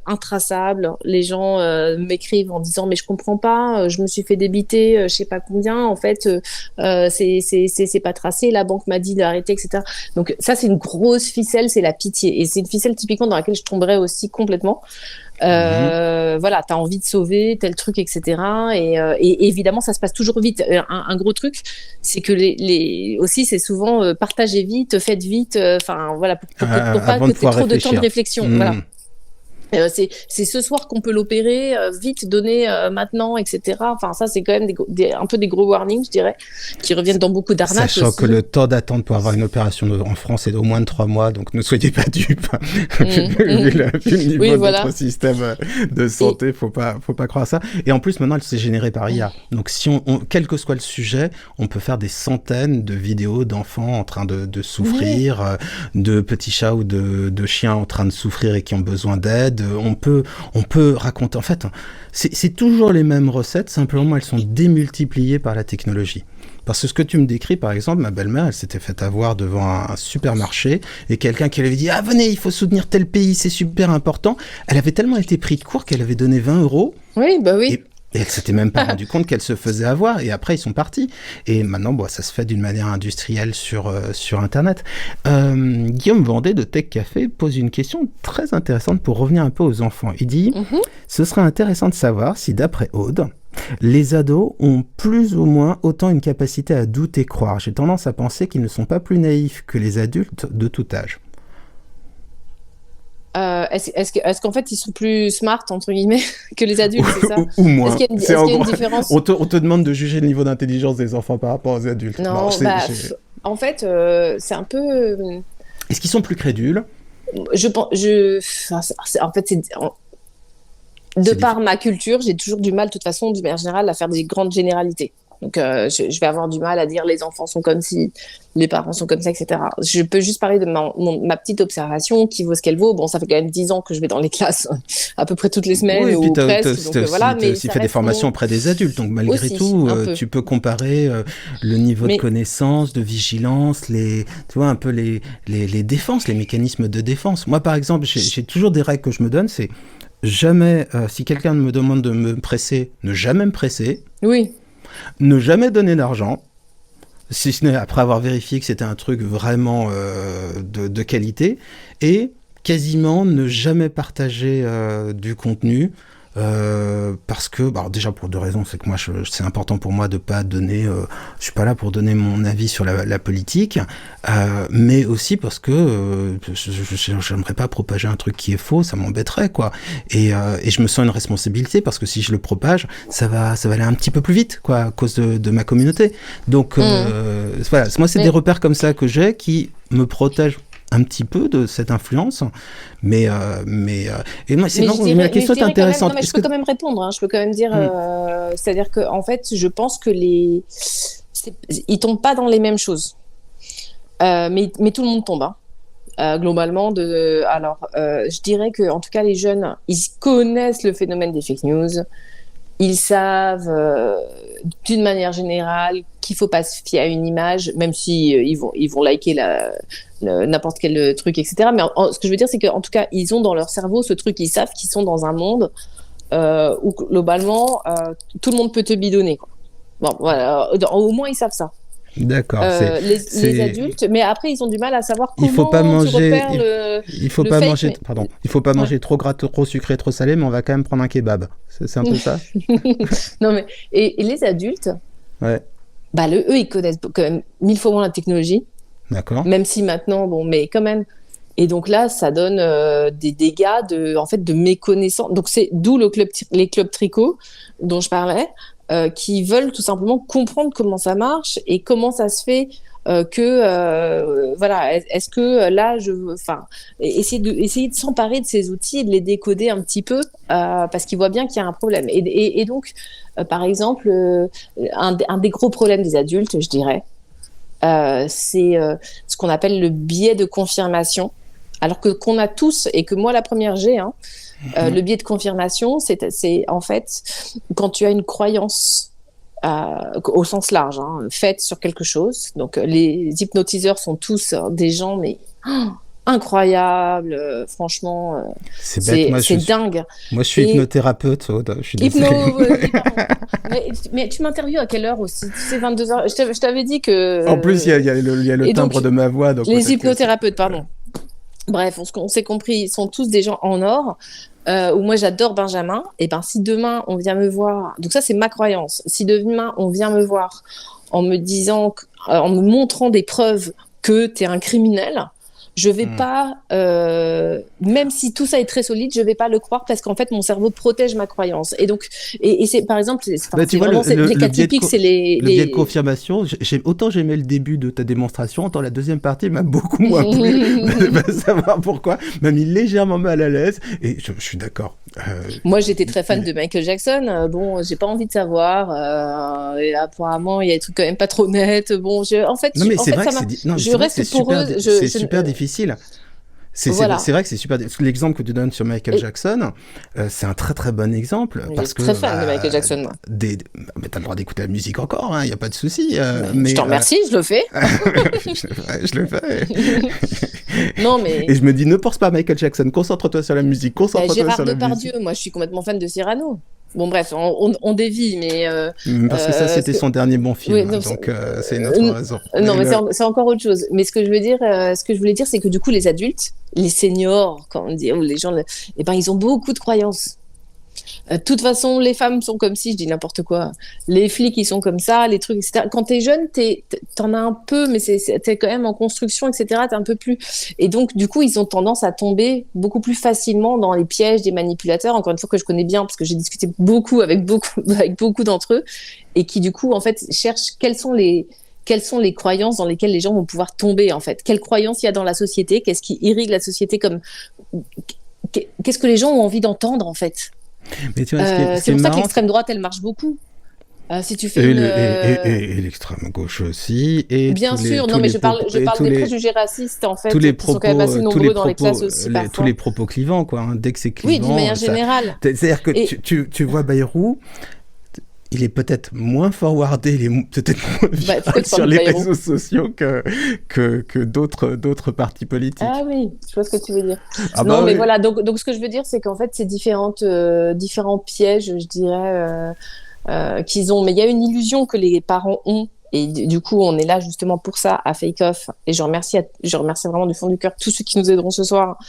Intraçable. Les gens m'écrivent en disant mais je comprends pas, je me suis fait débiter, je sais pas combien. En fait, c'est pas tracé. La banque m'a dit d'arrêter, etc. Donc ça, c'est une grosse ficelle, c'est la pitié. Et c'est une ficelle typiquement dans laquelle je tomberais aussi complètement. Voilà, t'as envie de sauver tel truc, etc. Et évidemment, ça se passe toujours vite. Un gros truc, c'est que aussi, c'est souvent partagez vite, faites vite. Enfin, voilà, pour pas que t'aies trop de temps de réflexion. Voilà. C'est ce soir qu'on peut l'opérer, vite, donner maintenant, etc. Enfin, ça, c'est quand même un peu des gros warnings, je dirais, qui reviennent dans beaucoup d'arnaques. Sachant aussi. que le temps d'attente pour avoir une opération en France est d'au moins de 3 mois, donc ne soyez pas dupes. Vu le niveau de notre système de santé, faut pas croire ça. Et en plus, maintenant, c'est généré par IA. Donc, quel que soit le sujet, on peut faire des centaines de vidéos d'enfants en train de souffrir, de petits chats ou de chiens en train de souffrir et qui ont besoin d'aide. On peut raconter, en fait, c'est toujours les mêmes recettes, simplement elles sont démultipliées par la technologie. Parce que ce que tu me décris, par exemple, ma belle-mère, elle s'était fait avoir devant un supermarché et quelqu'un qui lui avait dit « Ah, venez, il faut soutenir tel pays, c'est super important ». Elle avait tellement été pris de court qu'elle avait donné 20 €. Oui, bah oui. Et elle s'était même pas rendu compte qu'elle se faisait avoir. Et après, ils sont partis. Et maintenant, ça se fait d'une manière industrielle sur Internet. Guillaume Vendée de Tech Café pose une question très intéressante pour revenir un peu aux enfants. Il dit ce serait intéressant de savoir si, d'après Aude, les ados ont plus ou moins autant une capacité à douter et croire. J'ai tendance à penser qu'ils ne sont pas plus naïfs que les adultes de tout âge. Est-ce qu'en fait ils sont plus smart entre guillemets que les adultes, c'est ça? Ou moins. Est-ce qu'il y a une différence? On te demande de juger le niveau d'intelligence des enfants par rapport aux adultes. Non, en fait, c'est un peu. Est-ce qu'ils sont plus crédules? En fait, de par ma culture, j'ai toujours du mal, de toute façon, d'une manière générale, à faire des grandes généralités. Donc, je vais avoir du mal à dire les enfants sont comme ci, les parents sont comme ça, etc. Je peux juste parler de ma petite observation qui vaut ce qu'elle vaut. Bon, ça fait quand même 10 ans que je vais dans les classes à peu près toutes les semaines ou presque. Donc, voilà, mais tu fais des formations auprès des adultes. Donc, malgré aussi, tout, tu peux comparer le niveau de connaissance, de vigilance, tu vois, un peu les défenses, les mécanismes de défense. Moi, par exemple, j'ai toujours des règles que je me donne, c'est jamais, si quelqu'un me demande de me presser, ne jamais me presser. Oui. Ne jamais donner d'argent, si ce n'est après avoir vérifié que c'était un truc vraiment de qualité, et quasiment ne jamais partager du contenu, parce que, déjà pour 2 raisons, c'est que moi, c'est important pour moi de pas donner, je suis pas là pour donner mon avis sur la politique, mais aussi parce que j'aimerais pas propager un truc qui est faux, ça m'embêterait, quoi. Et je me sens une responsabilité parce que si je le propage, ça va aller un petit peu plus vite, quoi, à cause de ma communauté. Donc, voilà, moi, c'est des repères comme ça que j'ai qui me protègent un petit peu de cette influence, mais et moi c'est la question est intéressante. Je peux quand même répondre, hein. Je peux quand même dire, c'est-à-dire que en fait, je pense que ils tombent pas dans les mêmes choses, mais tout le monde tombe, hein. Globalement, je dirais que en tout cas les jeunes, ils connaissent le phénomène des fake news. Ils savent d'une manière générale qu'il faut pas se fier à une image, même si ils vont liker n'importe quel truc, etc. Mais ce que je veux dire, c'est qu'en tout cas, ils ont dans leur cerveau ce truc, ils savent qu'ils sont dans un monde où globalement, tout le monde peut te bidonner, quoi. Bon, voilà, au moins ils savent ça. D'accord. Les adultes, mais après ils ont du mal à savoir comment il faut pas manger, il faut pas manger, il faut pas manger trop gras, trop sucré, trop salé, mais on va quand même prendre un kebab. C'est un peu ça. Non mais et les adultes, Ouais, Bah, eux, ils connaissent quand même 1000 fois moins la technologie, d'accord. même si maintenant, bon, mais quand même. Et donc là, ça donne des dégâts en fait, de méconnaissance. Donc c'est d'où les clubs tricot dont je parlais, qui veulent tout simplement comprendre comment ça marche et comment ça se fait voilà, est-ce que là, enfin, essayer de s'emparer de ces outils et de les décoder un petit peu, parce qu'ils voient bien qu'il y a un problème. Et donc, par exemple, un des gros problèmes des adultes, je dirais, c'est ce qu'on appelle le biais de confirmation. Alors qu'on a tous, et que moi la première j'ai, hein, le biais de confirmation, c'est en fait quand tu as une croyance au sens large, hein, faite sur quelque chose. Donc les hypnotiseurs sont tous des gens mais incroyables, franchement, C'est bête, c'est dingue. moi je suis Et hypnothérapeute, Aude, je suis désolé. oui, pardon. Mais tu m'interviews à quelle heure aussi? Tu sais, 22h. Je t'avais dit que. En plus, il y a le Et timbre donc, de ma voix. Donc les peut-être que hypnothérapeutes, pardon. Bref, on s'est compris, ils sont tous des gens en or. Où moi j'adore Benjamin. Et ben si demain on vient me voir, donc ça c'est ma croyance. Si demain on vient me voir en me disant, en me montrant des preuves que t'es un criminel, je vais pas, même si tout ça est très solide, je vais pas le croire parce qu'en fait mon cerveau protège ma croyance. Et donc, et c'est par exemple, Bah, tu vois, les cas typiques, c'est le biais de confirmation. Autant j'aimais le début de ta démonstration, autant la deuxième partie m'a beaucoup moins plu. Va savoir pourquoi. M'a mis légèrement mal à l'aise. Et je suis d'accord. Moi, j'étais très fan de Michael Jackson. Bon, j'ai pas envie de savoir. Et apparemment, il y a des trucs quand même pas trop nets. Bon, en fait, non, mais c'est vrai je reste poreuse. C'est super difficile. Voilà. C'est vrai que c'est super. L'exemple que tu donnes sur Michael Jackson, c'est un très très bon exemple. Je parce suis que, très fan de Michael Jackson, moi. Mais t'as le droit d'écouter la musique encore, il n'y a pas de souci. Je t'en remercie, je le fais. je le fais. Non, mais. Et je me dis, ne pense pas à Michael Jackson, concentre-toi sur la musique, concentre-toi sur la musique. Gérard Depardieu, moi je suis complètement fan de Cyrano. Bon, bref, on dévie, mais. Parce que ça, c'était son dernier bon film, oui, non, donc c'est une autre raison. Non, mais c'est encore autre chose. Mais ce que je veux dire, ce que je voulais dire, c'est que du coup, les adultes, les seniors, quand on dit, ou les gens, eh ben, ils ont beaucoup de croyances. De toute façon, les femmes sont comme si, je dis n'importe quoi. Les flics, ils sont comme ça, les trucs, etc. Quand t'es jeune, t'en as un peu, mais t'es quand même en construction, etc. T'es un peu plus. Et donc, du coup, ils ont tendance à tomber beaucoup plus facilement dans les pièges des manipulateurs. Encore une fois, que je connais bien, parce que j'ai discuté beaucoup avec beaucoup d'entre eux, et qui, du coup, en fait, cherchent quelles sont les croyances dans lesquelles les gens vont pouvoir tomber, en fait. Quelles croyances il y a dans la société? Qu'est-ce qui irrigue la société comme. Qu'est-ce que les gens ont envie d'entendre, en fait? Mais tu vois, c'est pour ça que l'extrême droite, elle marche beaucoup. Si tu fais et l'extrême gauche aussi. Et bien sûr, non, mais je parle des préjugés racistes, en fait, qui sont quand même assez nombreux dans les classes aussi, parfois. Tous les propos clivants, quoi. Hein, dès que c'est clivant. Oui, d'une manière générale. C'est-à-dire que tu vois Bayrou, il est peut-être moins forwardé, il est peut-être moins viral sur les réseaux sociaux que d'autres partis politiques. Ah oui, je vois ce que tu veux dire. Non, mais voilà, donc ce que je veux dire, c'est qu'en fait, c'est différents pièges, je dirais, qu'ils ont. Mais il y a une illusion que les parents ont. Et du coup, on est là justement pour ça à Fake Off. Et je remercie vraiment du fond du cœur tous ceux qui nous aideront ce soir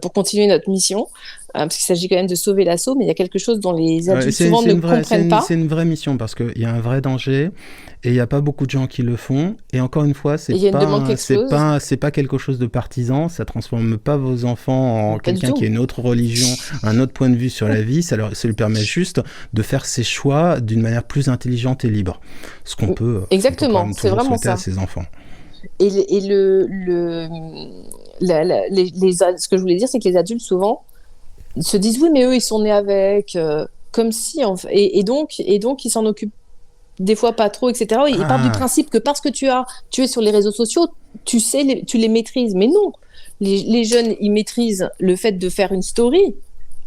pour continuer notre mission. Parce qu'il s'agit quand même de sauver l'assaut, mais il y a quelque chose dont les adultes souvent ne comprennent pas. C'est une vraie mission parce qu'il y a un vrai danger et il n'y a pas beaucoup de gens qui le font. Et encore une fois, c'est pas quelque chose de partisan. Ça transforme pas vos enfants en quelqu'un qui a une autre religion, un autre point de vue sur la vie. Ça lui permet juste de faire ses choix d'une manière plus intelligente et libre. Ce qu'on peut, exactement, c'est vraiment ça à ses enfants. Et ce que je voulais dire, c'est que les adultes souvent se disent oui, mais eux ils sont nés avec, comme si et donc ils s'en occupent des fois pas trop, etc. Ils partent du principe que parce que tu es sur les réseaux sociaux, tu les maîtrises, mais non, les jeunes ils maîtrisent le fait de faire une story,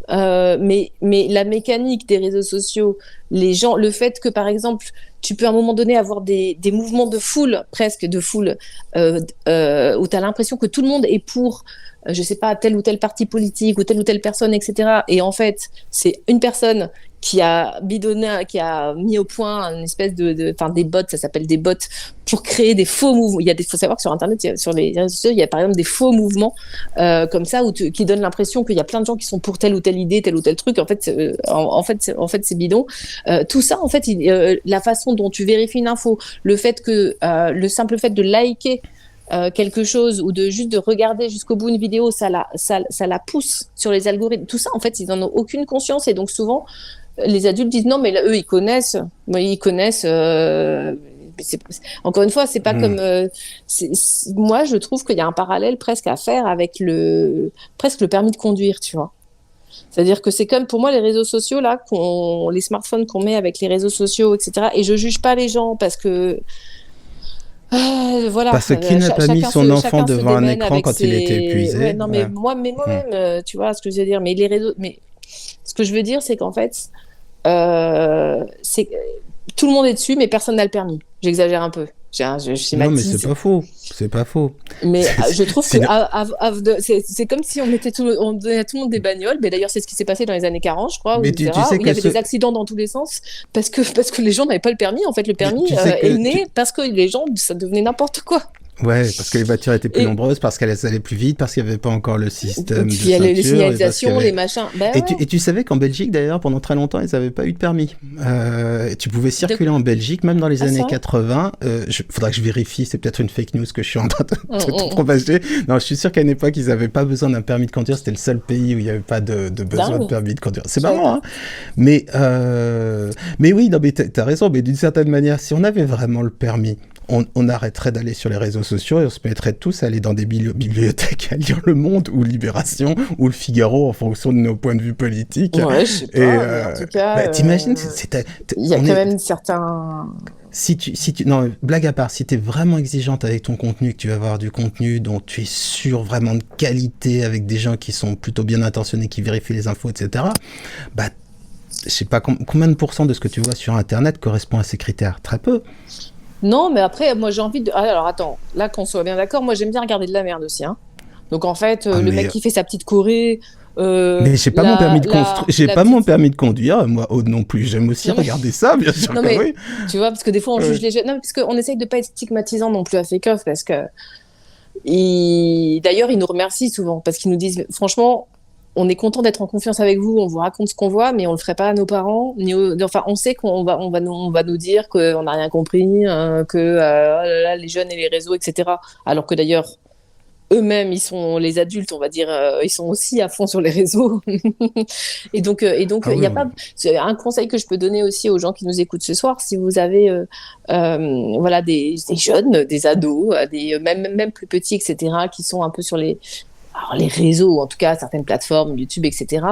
mais la mécanique des réseaux sociaux, les gens, le fait que par exemple tu peux à un moment donné avoir des mouvements de foule, presque de foule, où tu as l'impression que tout le monde est pour je sais pas, tel ou tel parti politique ou telle personne, etc. Et en fait, c'est une personne qui a bidonné, qui a mis au point une espèce enfin des bots, ça s'appelle des bots, pour créer des faux mouvements. Faut savoir que sur Internet, sur les réseaux sociaux, il y a par exemple des faux mouvements comme ça qui donnent l'impression qu'il y a plein de gens qui sont pour telle ou telle idée, tel ou tel truc. En fait, c'est bidon. Tout ça, en fait, la façon dont tu vérifies une info, le le simple fait de liker quelque chose ou juste de regarder jusqu'au bout une vidéo, ça la pousse sur les algorithmes. Tout ça, en fait, ils n'en ont aucune conscience et donc souvent, les adultes disent non, mais là, eux, ils connaissent. Encore une fois, c'est pas comme. Moi, je trouve qu'il y a un parallèle presque à faire avec presque le permis de conduire, tu vois. C'est-à-dire que c'est comme pour moi les réseaux sociaux là, les smartphones qu'on met avec les réseaux sociaux, etc. Et je juge pas les gens parce que voilà. Parce que qui n'a pas mis son enfant devant un écran quand il était épuisé. Ouais, non, mais moi-même, tu vois ce que je veux dire. Mais ce que je veux dire, c'est qu'en fait, tout le monde est dessus, mais personne n'a le permis. J'exagère un peu. Je schématise. Non, mais c'est pas faux. C'est pas faux. Mais je trouve que c'est comme si on donnait à tout le monde des bagnoles. Mais d'ailleurs, c'est ce qui s'est passé dans les années 40, je crois, où il y avait des accidents dans tous les sens parce que les gens n'avaient pas le permis. En fait, le permis est né parce que les gens, ça devenait n'importe quoi. Ouais, parce que les voitures étaient plus nombreuses, parce qu'elles allaient plus vite, parce qu'il n'y avait pas encore le système de puis il y avait les ceinture, signalisations, les machins. Et tu savais qu'en Belgique, d'ailleurs, pendant très longtemps, ils n'avaient pas eu de permis. Tu pouvais circuler en Belgique, même dans les années 80. Faudra que je vérifie, c'est peut-être une fake news que je suis en train de propager. Non, je suis sûr qu'à une époque, ils n'avaient pas besoin d'un permis de conduire. C'était le seul pays où il n'y avait pas de besoin de permis de conduire. C'est marrant, hein. Mais oui, non, mais t'as raison. Mais d'une certaine manière, si on avait vraiment le permis, on arrêterait d'aller sur les réseaux sociaux et on se mettrait tous à aller dans des bibliothèques à lire Le Monde ou Libération ou Le Figaro en fonction de nos points de vue politiques. Ouais, je sais pas, en tout cas... t'imagines, il y a quand même certains... Non, blague à part, si t'es vraiment exigeante avec ton contenu, que tu vas avoir du contenu dont tu es sûr vraiment de qualité, avec des gens qui sont plutôt bien intentionnés, qui vérifient les infos, etc., bah, je sais pas combien de pourcents de ce que tu vois sur Internet correspond à ces critères. Très peu. Non, mais après, moi, j'ai envie de... Alors, attends, là, qu'on soit bien d'accord, moi, j'aime bien regarder de la merde aussi, hein. Donc, en fait, le mec qui fait sa petite Corée... mais j'ai pas mon permis de conduire, moi, non plus. J'aime aussi regarder ça, bien sûr. Non, mais, oui. Tu vois, parce que des fois, on juge les jeunes. Non, parce qu'on essaye de pas être stigmatisant non plus à Fake-Off, parce que... D'ailleurs, ils nous remercient souvent, parce qu'ils nous disent, franchement... On est content d'être en confiance avec vous, on vous raconte ce qu'on voit, mais on le ferait pas à nos parents. Enfin, on sait qu'on va nous dire qu'on n'a rien compris, que oh là là, les jeunes et les réseaux, etc. Alors que d'ailleurs, eux-mêmes, ils sont les adultes, on va dire, ils sont aussi à fond sur les réseaux. Et donc, il y a pas. C'est un conseil que je peux donner aussi aux gens qui nous écoutent ce soir, si vous avez, voilà, des jeunes, des ados, même plus petits, etc., qui sont un peu sur les réseaux, en tout cas certaines plateformes, YouTube, etc.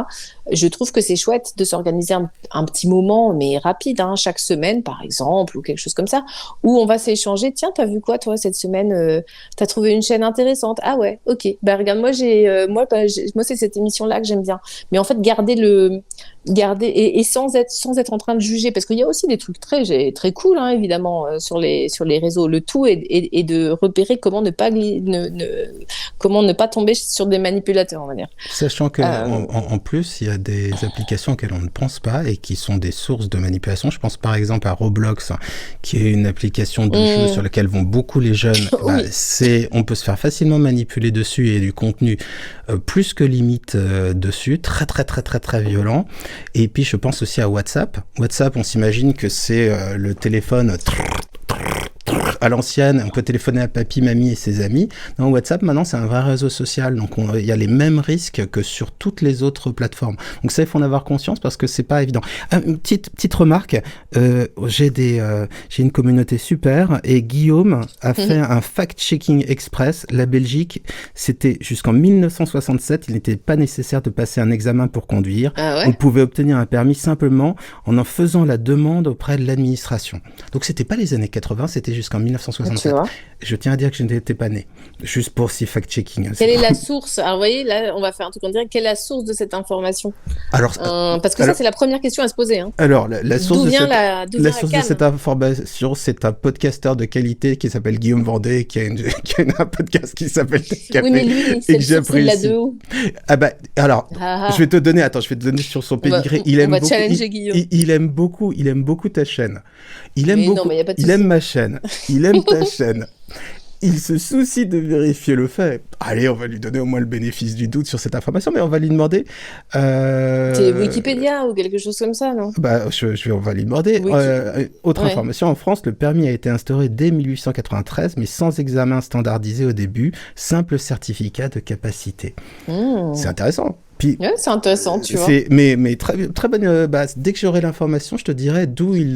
Je trouve que c'est chouette de s'organiser un petit moment, mais rapide, hein, chaque semaine par exemple, ou quelque chose comme ça, où on va s'échanger. Tiens, t'as vu quoi toi cette semaine? T'as trouvé une chaîne intéressante? Ah ouais, ok. Bah regarde, moi c'est cette émission-là que j'aime bien. Mais en fait, garder et sans être en train de juger, parce qu'il y a aussi des trucs très cool, hein, évidemment, sur les réseaux. Le tout est de repérer comment ne pas tomber sur des manipulateurs, on va dire. Sachant que en plus, il y a des applications auxquelles on ne pense pas et qui sont des sources de manipulation. Je pense par exemple à Roblox, qui est une application de jeu sur laquelle vont beaucoup les jeunes. Oui. On peut se faire facilement manipuler dessus et du contenu plus que limite dessus, très très très très très violent. Et puis je pense aussi à WhatsApp. WhatsApp, on s'imagine que c'est le téléphone à l'ancienne, on peut téléphoner à papy, mamie et ses amis. Non, WhatsApp, maintenant, c'est un vrai réseau social. Donc, il y a les mêmes risques que sur toutes les autres plateformes. Donc, ça, il faut en avoir conscience parce que c'est pas évident. Une petite remarque. J'ai une communauté super et Guillaume a fait un fact-checking express. La Belgique, c'était jusqu'en 1967. Il n'était pas nécessaire de passer un examen pour conduire. Ah ouais. On pouvait obtenir un permis simplement en faisant la demande auprès de l'administration. Donc, c'était pas les années 80, c'était jusqu'en 1967. 1967. vois. Je tiens à dire que je n'étais pas né. Juste pour si fact-checking. Quelle est la source? Alors, vous voyez, là, on va faire un truc en direct. Quelle est la source de cette information? Alors, Parce que ça, c'est la première question à se poser. Hein. alors la source D'où de vient cette, la source de canne? cette information, c'est un podcasteur de qualité qui s'appelle Guillaume Vendée, qui a un podcast qui s'appelle Café, Oui, mais lui, et c'est que le source, il l'a j'apprécie. de où? Ah bah, alors, Ah, ah. je vais te donner sur son On va- pédigré. on va challenger Guillaume. Il aime beaucoup ta chaîne. Il aime Mais non, beaucoup, mais y a pas de il souci. aime ma chaîne. Il aime ta chaîne. Il se soucie de vérifier le fait. Allez, on va lui donner au moins le bénéfice du doute sur cette information, mais on va lui demander. C'est Wikipédia ou quelque chose comme ça, non? Bah, on va lui demander. Autre Ouais. information, en France, le permis a été instauré dès 1893, mais sans examen standardisé au début, simple certificat de capacité. C'est intéressant. Puis, Ouais, c'est intéressant, tu vois. mais très, très bonne. Dès que j'aurai l'information, je te dirai d'où il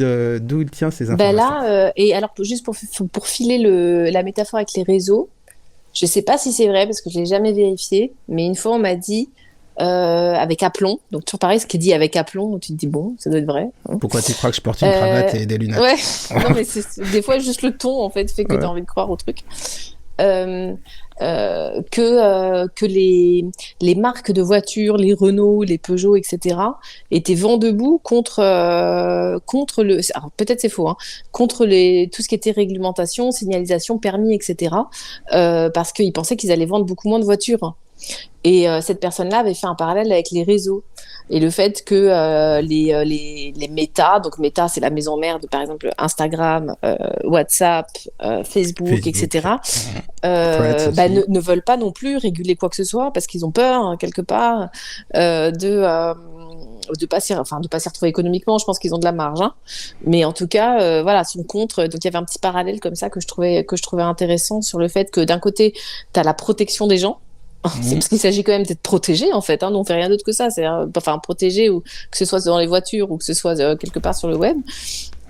tient ces Ben informations. là, et alors juste pour filer la métaphore avec les réseaux, je sais pas si c'est vrai parce que je l'ai jamais vérifié, mais une fois on m'a dit avec aplomb, donc toujours pareil, ce qui est dit avec aplomb, tu te dis bon, ça doit être vrai. Hein. Pourquoi tu crois que je porte une cravate et des lunettes? Ouais, non mais des fois juste le ton en fait fait que Ouais. t'as envie de croire au truc. Que les marques de voitures, les Renault, les Peugeot, etc., étaient vent debout contre le. Alors peut-être c'est faux, hein, contre tout ce qui était réglementation, signalisation, permis, etc., parce qu'ils pensaient qu'ils allaient vendre beaucoup moins de voitures. Et cette personne-là avait fait un parallèle avec les réseaux et le fait que les méta, donc méta c'est la maison mère de par exemple Instagram, WhatsApp, Facebook, etc. Threads aussi. Ne veulent pas non plus réguler quoi que ce soit parce qu'ils ont peur hein, quelque part de pas s'y retrouver économiquement. Je pense qu'ils ont de la marge, hein. Mais en tout cas, voilà, sont contre. Donc il y avait un petit parallèle comme ça que je trouvais intéressant sur le fait que d'un côté, tu as la protection des gens. C'est parce qu'il s'agit quand même d'être protégé en fait, hein, on fait rien d'autre que ça, c'est enfin protégé ou que ce soit dans les voitures ou que ce soit quelque part sur le web.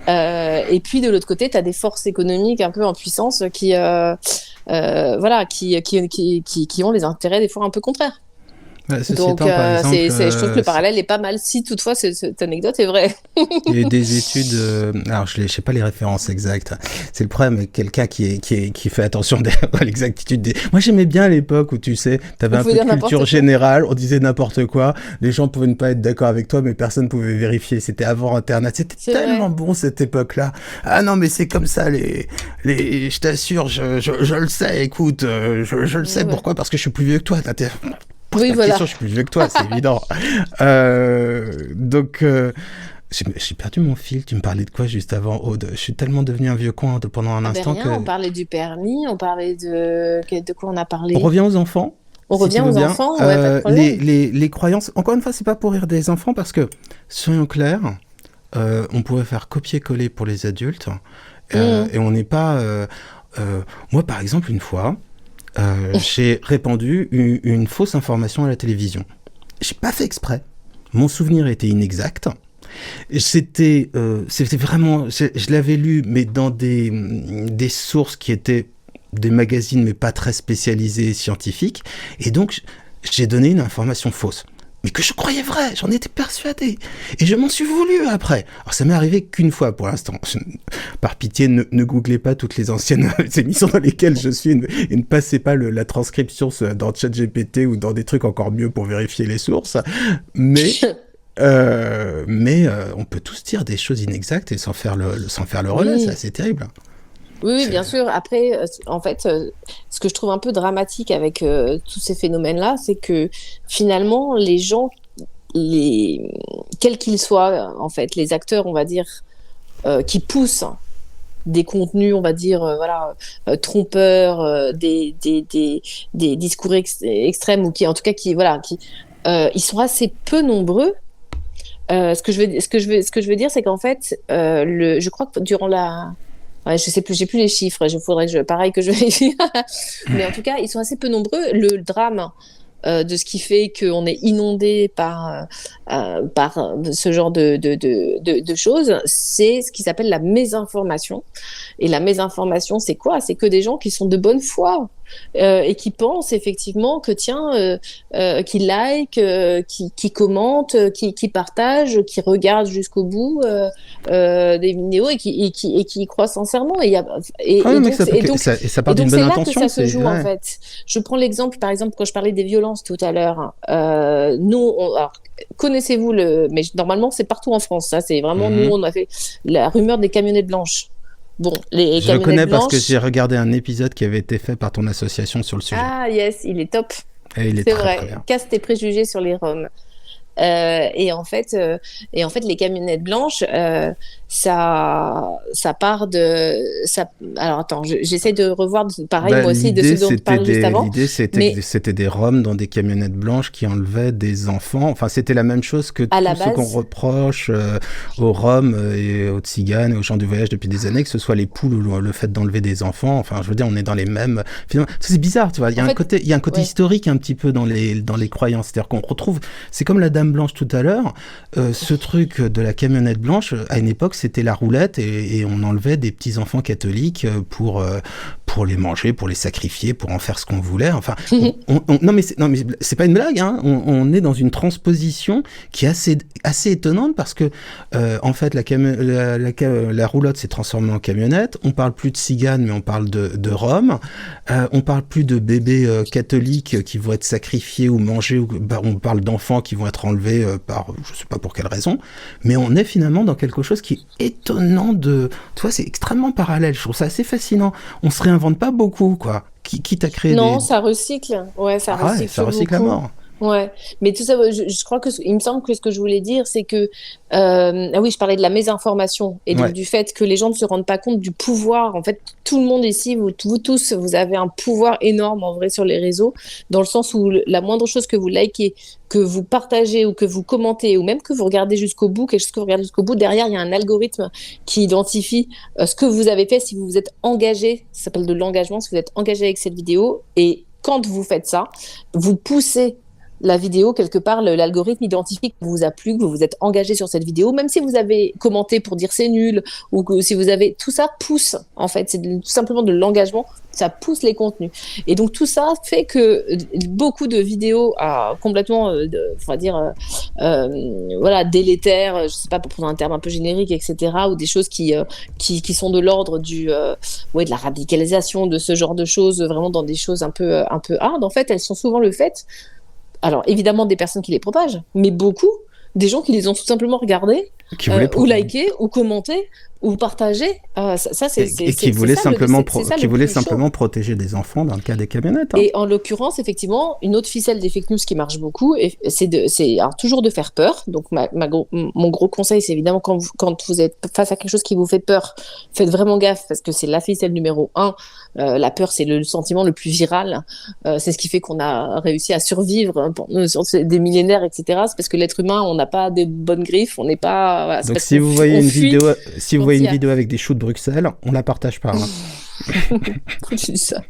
Et puis de l'autre côté, tu as des forces économiques un peu en puissance qui voilà, qui ont les intérêts des fois un peu contraires. Ceci Donc, étant, par exemple, je trouve que le parallèle est pas mal si toutefois cette anecdote est vraie. il y a eu des études, alors je sais pas les références exactes. C'est le problème avec quelqu'un qui fait attention à l'exactitude des. Moi j'aimais bien à l'époque où tu sais, t'avais un peu de culture générale, on disait n'importe quoi, les gens pouvaient ne pas être d'accord avec toi, mais personne pouvait vérifier. C'était avant Internet, c'était tellement bon cette époque-là. Ah non mais c'est comme ça je t'assure, je le sais. Écoute, je le sais. Pourquoi? Parce que je suis plus vieux que toi. Oui, voilà. Je suis plus vieux que toi, c'est évident. Donc, j'ai perdu mon fil. Tu me parlais de quoi juste avant, Aude? Je suis tellement devenu un vieux con pendant un instant rien, que... On parlait du permis, on parlait de quoi on a parlé? On revient aux enfants. On revient aux enfants, ouais, pas de problème. Les croyances, encore une fois, c'est pas pour rire des enfants, parce que, soyons clairs, on pourrait faire copier-coller pour les adultes, et on n'est pas... moi, par exemple, une fois... j'ai répandu une fausse information à la télévision. J'ai pas fait exprès. Mon souvenir était inexact. C'était vraiment... Je l'avais lu, mais dans des sources qui étaient des magazines, mais pas très spécialisés scientifiques. Et donc, j'ai donné une information fausse. Mais que je croyais vrai, j'en étais persuadé. Et je m'en suis voulu après. Alors ça m'est arrivé qu'une fois pour l'instant. Par pitié, ne googlez pas toutes les anciennes émissions dans lesquelles je suis et ne passez pas la transcription dans ChatGPT ou dans des trucs encore mieux pour vérifier les sources. Mais on peut tous dire des choses inexactes et sans faire le relais, ça c'est terrible. Oui, bien sûr. Après, en fait, ce que je trouve un peu dramatique avec tous ces phénomènes-là, c'est que finalement, les gens, quels qu'ils soient, en fait, les acteurs, on va dire, qui poussent des contenus, on va dire, trompeurs, des discours extrêmes ou qui, en tout cas, ils sont assez peu nombreux. Ce que je veux dire, c'est qu'en fait, je crois que durant je sais plus, j'ai plus les chiffres. Pareil que je vérifie. Mais en tout cas, ils sont assez peu nombreux. Le drame de ce qui fait qu'on est inondé par ce genre de choses, c'est ce qui s'appelle la mésinformation. Et la mésinformation, c'est quoi? C'est que des gens qui sont de bonne foi et qui pensent effectivement que qui like, qui commente, qui partage, qui regarde jusqu'au bout des vidéos et qui y croient sincèrement. Ça part d'une bonne intention. C'est là que ça se joue en fait. Je prends l'exemple, par exemple, quand je parlais des violences tout à l'heure. Alors, connaissez-vous mais normalement c'est partout en France. Ça, c'est vraiment nous, on a fait la rumeur des camionnettes blanches. Bon, je le connais parce que j'ai regardé un épisode qui avait été fait par ton association sur le sujet. Ah yes, il est top. Et il est c'est très, vrai. Très bien. Casse tes préjugés sur les Roms. Et en fait, les camionnettes blanches, ça part de ça. Alors attends, j'essaie de revoir pareil moi aussi de ce dont on parlait juste avant. L'idée, c'était des Roms dans des camionnettes blanches qui enlevaient des enfants. Enfin, c'était la même chose que tout ce qu'on reproche aux Roms et aux Tziganes et aux gens du voyage depuis des années, que ce soit les poules ou le fait d'enlever des enfants. Enfin, je veux dire, on est dans les mêmes. Finalement, c'est bizarre, tu vois. Il y a un côté historique un petit peu dans les croyances. C'est-à-dire qu'on retrouve. C'est comme la Dame Blanche tout à l'heure. Ce truc de la camionnette blanche, à une époque, c'était la roulette et on enlevait des petits enfants catholiques pour les manger, pour les sacrifier, pour en faire ce qu'on voulait. Enfin, non mais c'est pas une blague. Hein. On est dans une transposition qui est assez étonnante parce que en fait la roulotte s'est transformée en camionnette. On parle plus de tziganes, mais on parle de Roms. On parle plus de bébés catholiques qui vont être sacrifiés ou mangés. On parle d'enfants qui vont être enlevés par je sais pas pour quelle raison. Mais on est finalement dans quelque chose qui est étonnant tu vois, c'est extrêmement parallèle. Je trouve ça assez fascinant. On se réinvente pas beaucoup, quoi. Qui t'a créé ça recycle. Ouais, ça recycle à mort. Ouais, mais tout ça, je crois il me semble que ce que je voulais dire, c'est que oui, je parlais de la mésinformation et donc du fait que les gens ne se rendent pas compte du pouvoir. En fait, tout le monde ici, vous tous, vous avez un pouvoir énorme en vrai sur les réseaux, dans le sens où la moindre chose que vous likez, que vous partagez ou que vous commentez ou même que vous regardez jusqu'au bout, quelque chose que vous regardez jusqu'au bout, derrière il y a un algorithme qui identifie ce que vous avez fait, si vous vous êtes engagé, ça s'appelle de l'engagement, si vous êtes engagé avec cette vidéo, et quand vous faites ça, vous poussez la vidéo, quelque part, l'algorithme identifie que vous a plu, que vous vous êtes engagé sur cette vidéo, même si vous avez commenté pour dire c'est nul, ou que si vous avez... Tout ça pousse, en fait, c'est tout simplement de l'engagement, ça pousse les contenus. Et donc tout ça fait que beaucoup de vidéos complètement, on va dire, délétères, je sais pas, pour prendre un terme un peu générique, etc., ou des choses qui sont de l'ordre de la radicalisation, de ce genre de choses, vraiment dans des choses un peu hard, en fait, elles sont souvent le fait... Alors, évidemment, des personnes qui les propagent, mais beaucoup, des gens qui les ont tout simplement regardés, ou likés, ou commentés, ou partagés. Qui voulaient simplement protéger des enfants dans le cas des camionnettes. Hein. Et en l'occurrence, effectivement, une autre ficelle des fake news qui marche beaucoup, c'est toujours de faire peur. Donc, mon gros conseil, c'est évidemment quand vous êtes face à quelque chose qui vous fait peur, faites vraiment gaffe, parce que c'est la ficelle numéro 1. La peur, c'est le sentiment le plus viral. C'est ce qui fait qu'on a réussi à survivre sur des millénaires, etc. C'est parce que l'être humain, on n'a pas des bonnes griffes, on n'est pas... Voilà, donc si vous voyez une vidéo avec des choux de Bruxelles, on la partage pas. Hein. Tu dis ça.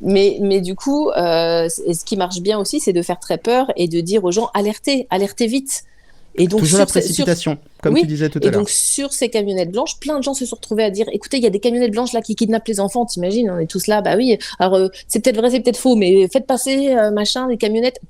mais du coup, ce qui marche bien aussi, c'est de faire très peur et de dire aux gens alertez vite. Et donc toujours la précipitation, comme tu disais tout à l'heure. Et donc sur ces camionnettes blanches, plein de gens se sont retrouvés à dire écoutez, il y a des camionnettes blanches là qui kidnappent les enfants, t'imagines, on est tous là, bah oui. Alors c'est peut-être vrai, c'est peut-être faux, mais faites passer des camionnettes.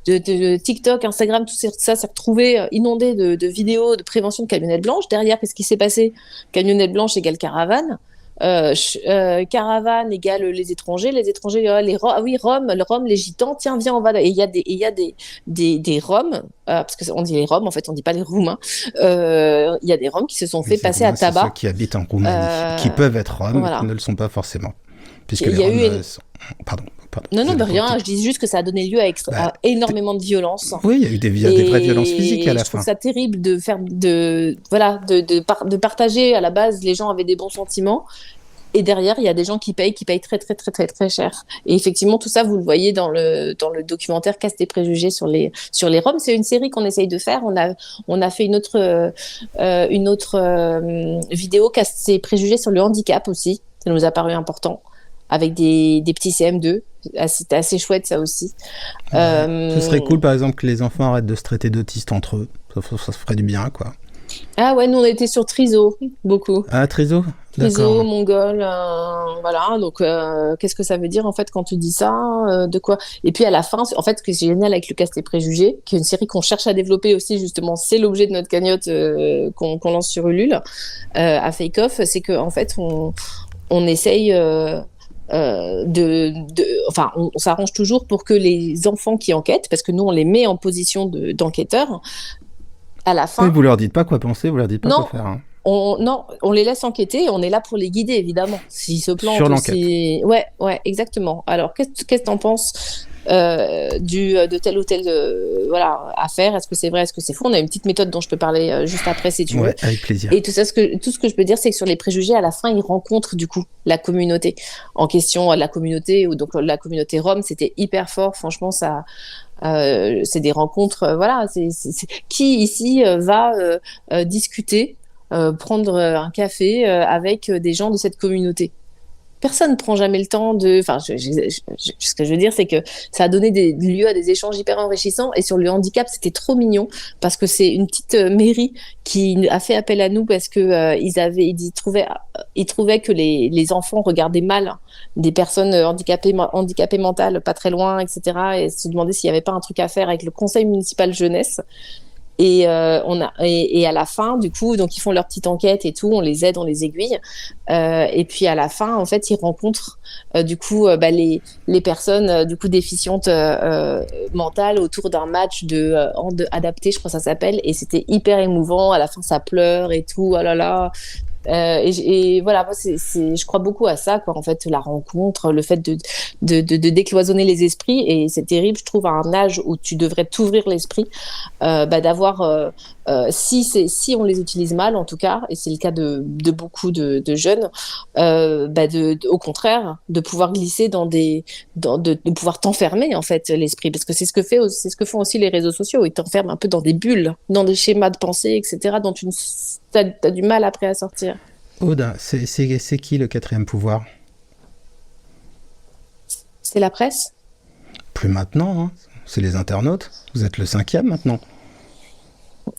De TikTok, Instagram, tout ça s'est retrouvé inondé de vidéos de prévention de camionnettes blanches. Derrière, qu'est-ce qui s'est passé? Camionnette blanche égale caravane. Caravane égale les étrangers, Roms, les gitans, tiens, viens, on va là. Et il y a des Roms, parce qu'on dit les Roms, en fait, on dit pas les Roumains. Il y a des Roms qui se sont fait passer à tabac. Ceux qui habitent en Roumanie, qui peuvent être Roms, mais qui ne le sont pas forcément. Puisque les Roms Pardon. Non, rien, je dis juste que ça a donné lieu à énormément de violence. Oui, il y a eu des vraies violences physiques à la fin. Je trouve ça terrible de partager. À la base, les gens avaient des bons sentiments. Et derrière, il y a des gens qui payent très, très, très, très, très cher. Et effectivement, tout ça, vous le voyez dans le documentaire Casse tes préjugés sur les Roms. C'est une série qu'on essaye de faire. On a fait une autre vidéo Casse tes préjugés sur le handicap aussi. Ça nous a paru important. avec des petits CM2. C'était assez chouette, ça aussi. Ce serait cool, par exemple, que les enfants arrêtent de se traiter d'autistes entre eux. Ça se ferait du bien, quoi. Ah ouais, nous on était sur Triso, beaucoup. Ah, Triso? Triso, D'accord. mongol, voilà. Donc, qu'est-ce que ça veut dire en fait quand tu dis ça? De quoi? Et puis à la fin, en fait, ce qui est génial avec Lucas et Préjugés, qui est une série qu'on cherche à développer aussi, justement, c'est l'objet de notre cagnotte qu'on lance sur Ulule à Fake Off, c'est que en fait, on essaye. Enfin, on s'arrange toujours pour que les enfants qui enquêtent, parce que nous on les met en position d'enquêteurs, à la Oui, fin. vous leur dites pas quoi penser, vous leur dites pas Non, quoi faire. Hein. non, on les laisse enquêter et on est là pour les guider, évidemment. S'ils se plantent Sur ou l'enquête. Ouais, exactement. Alors, qu'est-ce que t'en penses de telle ou telle voilà, affaire? Est-ce que c'est vrai, est-ce que c'est faux? On a une petite méthode dont je peux parler juste après, si tu veux. Ouais, avec plaisir. Et tout ce que je peux dire, c'est que sur les préjugés, à la fin, ils rencontrent du coup la communauté en question, la communauté, ou donc la communauté Rome, c'était hyper fort. Franchement, ça. C'est des rencontres, voilà. Qui ici va discuter, prendre un café avec des gens de cette communauté? Personne ne prend jamais le temps de. Enfin, ce que je veux dire, c'est que ça a donné lieu à des échanges hyper enrichissants. Et sur le handicap, c'était trop mignon parce que c'est une petite mairie qui a fait appel à nous parce que ils trouvaient que les enfants regardaient mal des personnes handicapées mentales, pas très loin, etc. Et se demandaient s'il n'y avait pas un truc à faire avec le conseil municipal jeunesse. Et à la fin, du coup, donc ils font leur petite enquête et tout, on les aide, on les aiguille. Et puis à la fin, en fait, ils rencontrent du coup les personnes du coup déficientes mentales autour d'un match de adapté, je crois que ça s'appelle. Et c'était hyper émouvant. À la fin, ça pleure et tout. Oh là là. Et voilà, moi, je crois beaucoup à ça, quoi. En fait, la rencontre, le fait de décloisonner les esprits, et c'est terrible, je trouve, à un âge où tu devrais t'ouvrir l'esprit, d'avoir, si on les utilise mal, en tout cas, et c'est le cas de beaucoup de jeunes, au contraire, de pouvoir glisser de pouvoir t'enfermer, en fait, l'esprit, parce que c'est ce que font aussi les réseaux sociaux. Ils t'enferment un peu dans des bulles, dans des schémas de pensée, etc., dont t'as du mal après à sortir. Aude, c'est qui le quatrième pouvoir? C'est la presse? Plus maintenant, hein. C'est les internautes. Vous êtes le cinquième maintenant.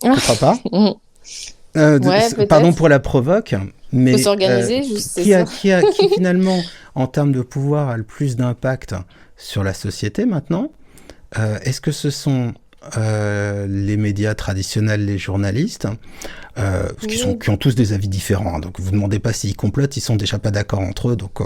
Tu crois pas? Ouais, peut-être. Pardon pour la provoque, mais Faut s'organiser, juste, c'est ça. qui finalement, en termes de pouvoir, a le plus d'impact sur la société maintenant? Est-ce que ce sont les médias traditionnels, les journalistes, qui ont tous des avis différents, hein. Donc vous ne demandez pas s'ils complotent, ils sont déjà pas d'accord entre eux, donc il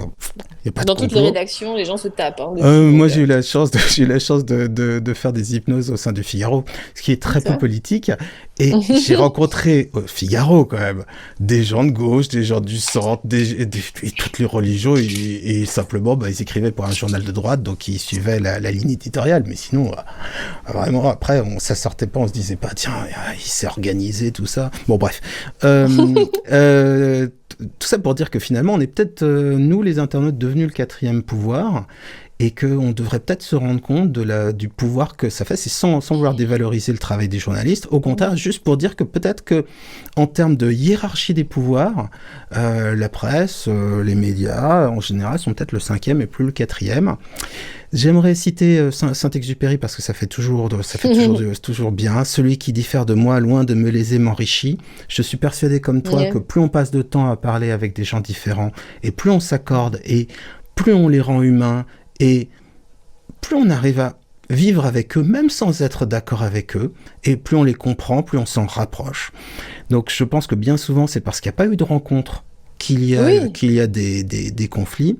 n'y a pas Dans de toutes complot. les rédactions, les gens se tapent. Hein, Moi, j'ai eu la chance de faire des hypnoses au sein du Figaro, ce qui est très peu politique. Et j'ai rencontré au Figaro, quand même, des gens de gauche, des gens du centre, et toutes les religions, et simplement, ils écrivaient pour un journal de droite, donc ils suivaient la ligne éditoriale. Mais sinon, vraiment, après, ça sortait pas, on se disait pas, tiens, il s'est organisé, tout ça. Bon, bref. Tout ça pour dire que finalement, on est peut-être, nous, les internautes, devenus le quatrième pouvoir, et qu'on devrait peut-être se rendre compte du pouvoir que ça fait. C'est sans vouloir dévaloriser le travail des journalistes, au contraire, juste pour dire que peut-être que, en termes de hiérarchie des pouvoirs, la presse, les médias, en général, sont peut-être le cinquième et plus le quatrième. J'aimerais citer Saint-Exupéry parce que ça fait toujours bien. Celui qui diffère de moi, loin de me léser, m'enrichit. Je suis persuadé comme toi que plus on passe de temps à parler avec des gens différents, et plus on s'accorde, et plus on les rend humains, et plus on arrive à vivre avec eux, même sans être d'accord avec eux, et plus on les comprend, plus on s'en rapproche. Donc je pense que bien souvent, c'est parce qu'il n'y a pas eu de rencontre qu'il y a des conflits.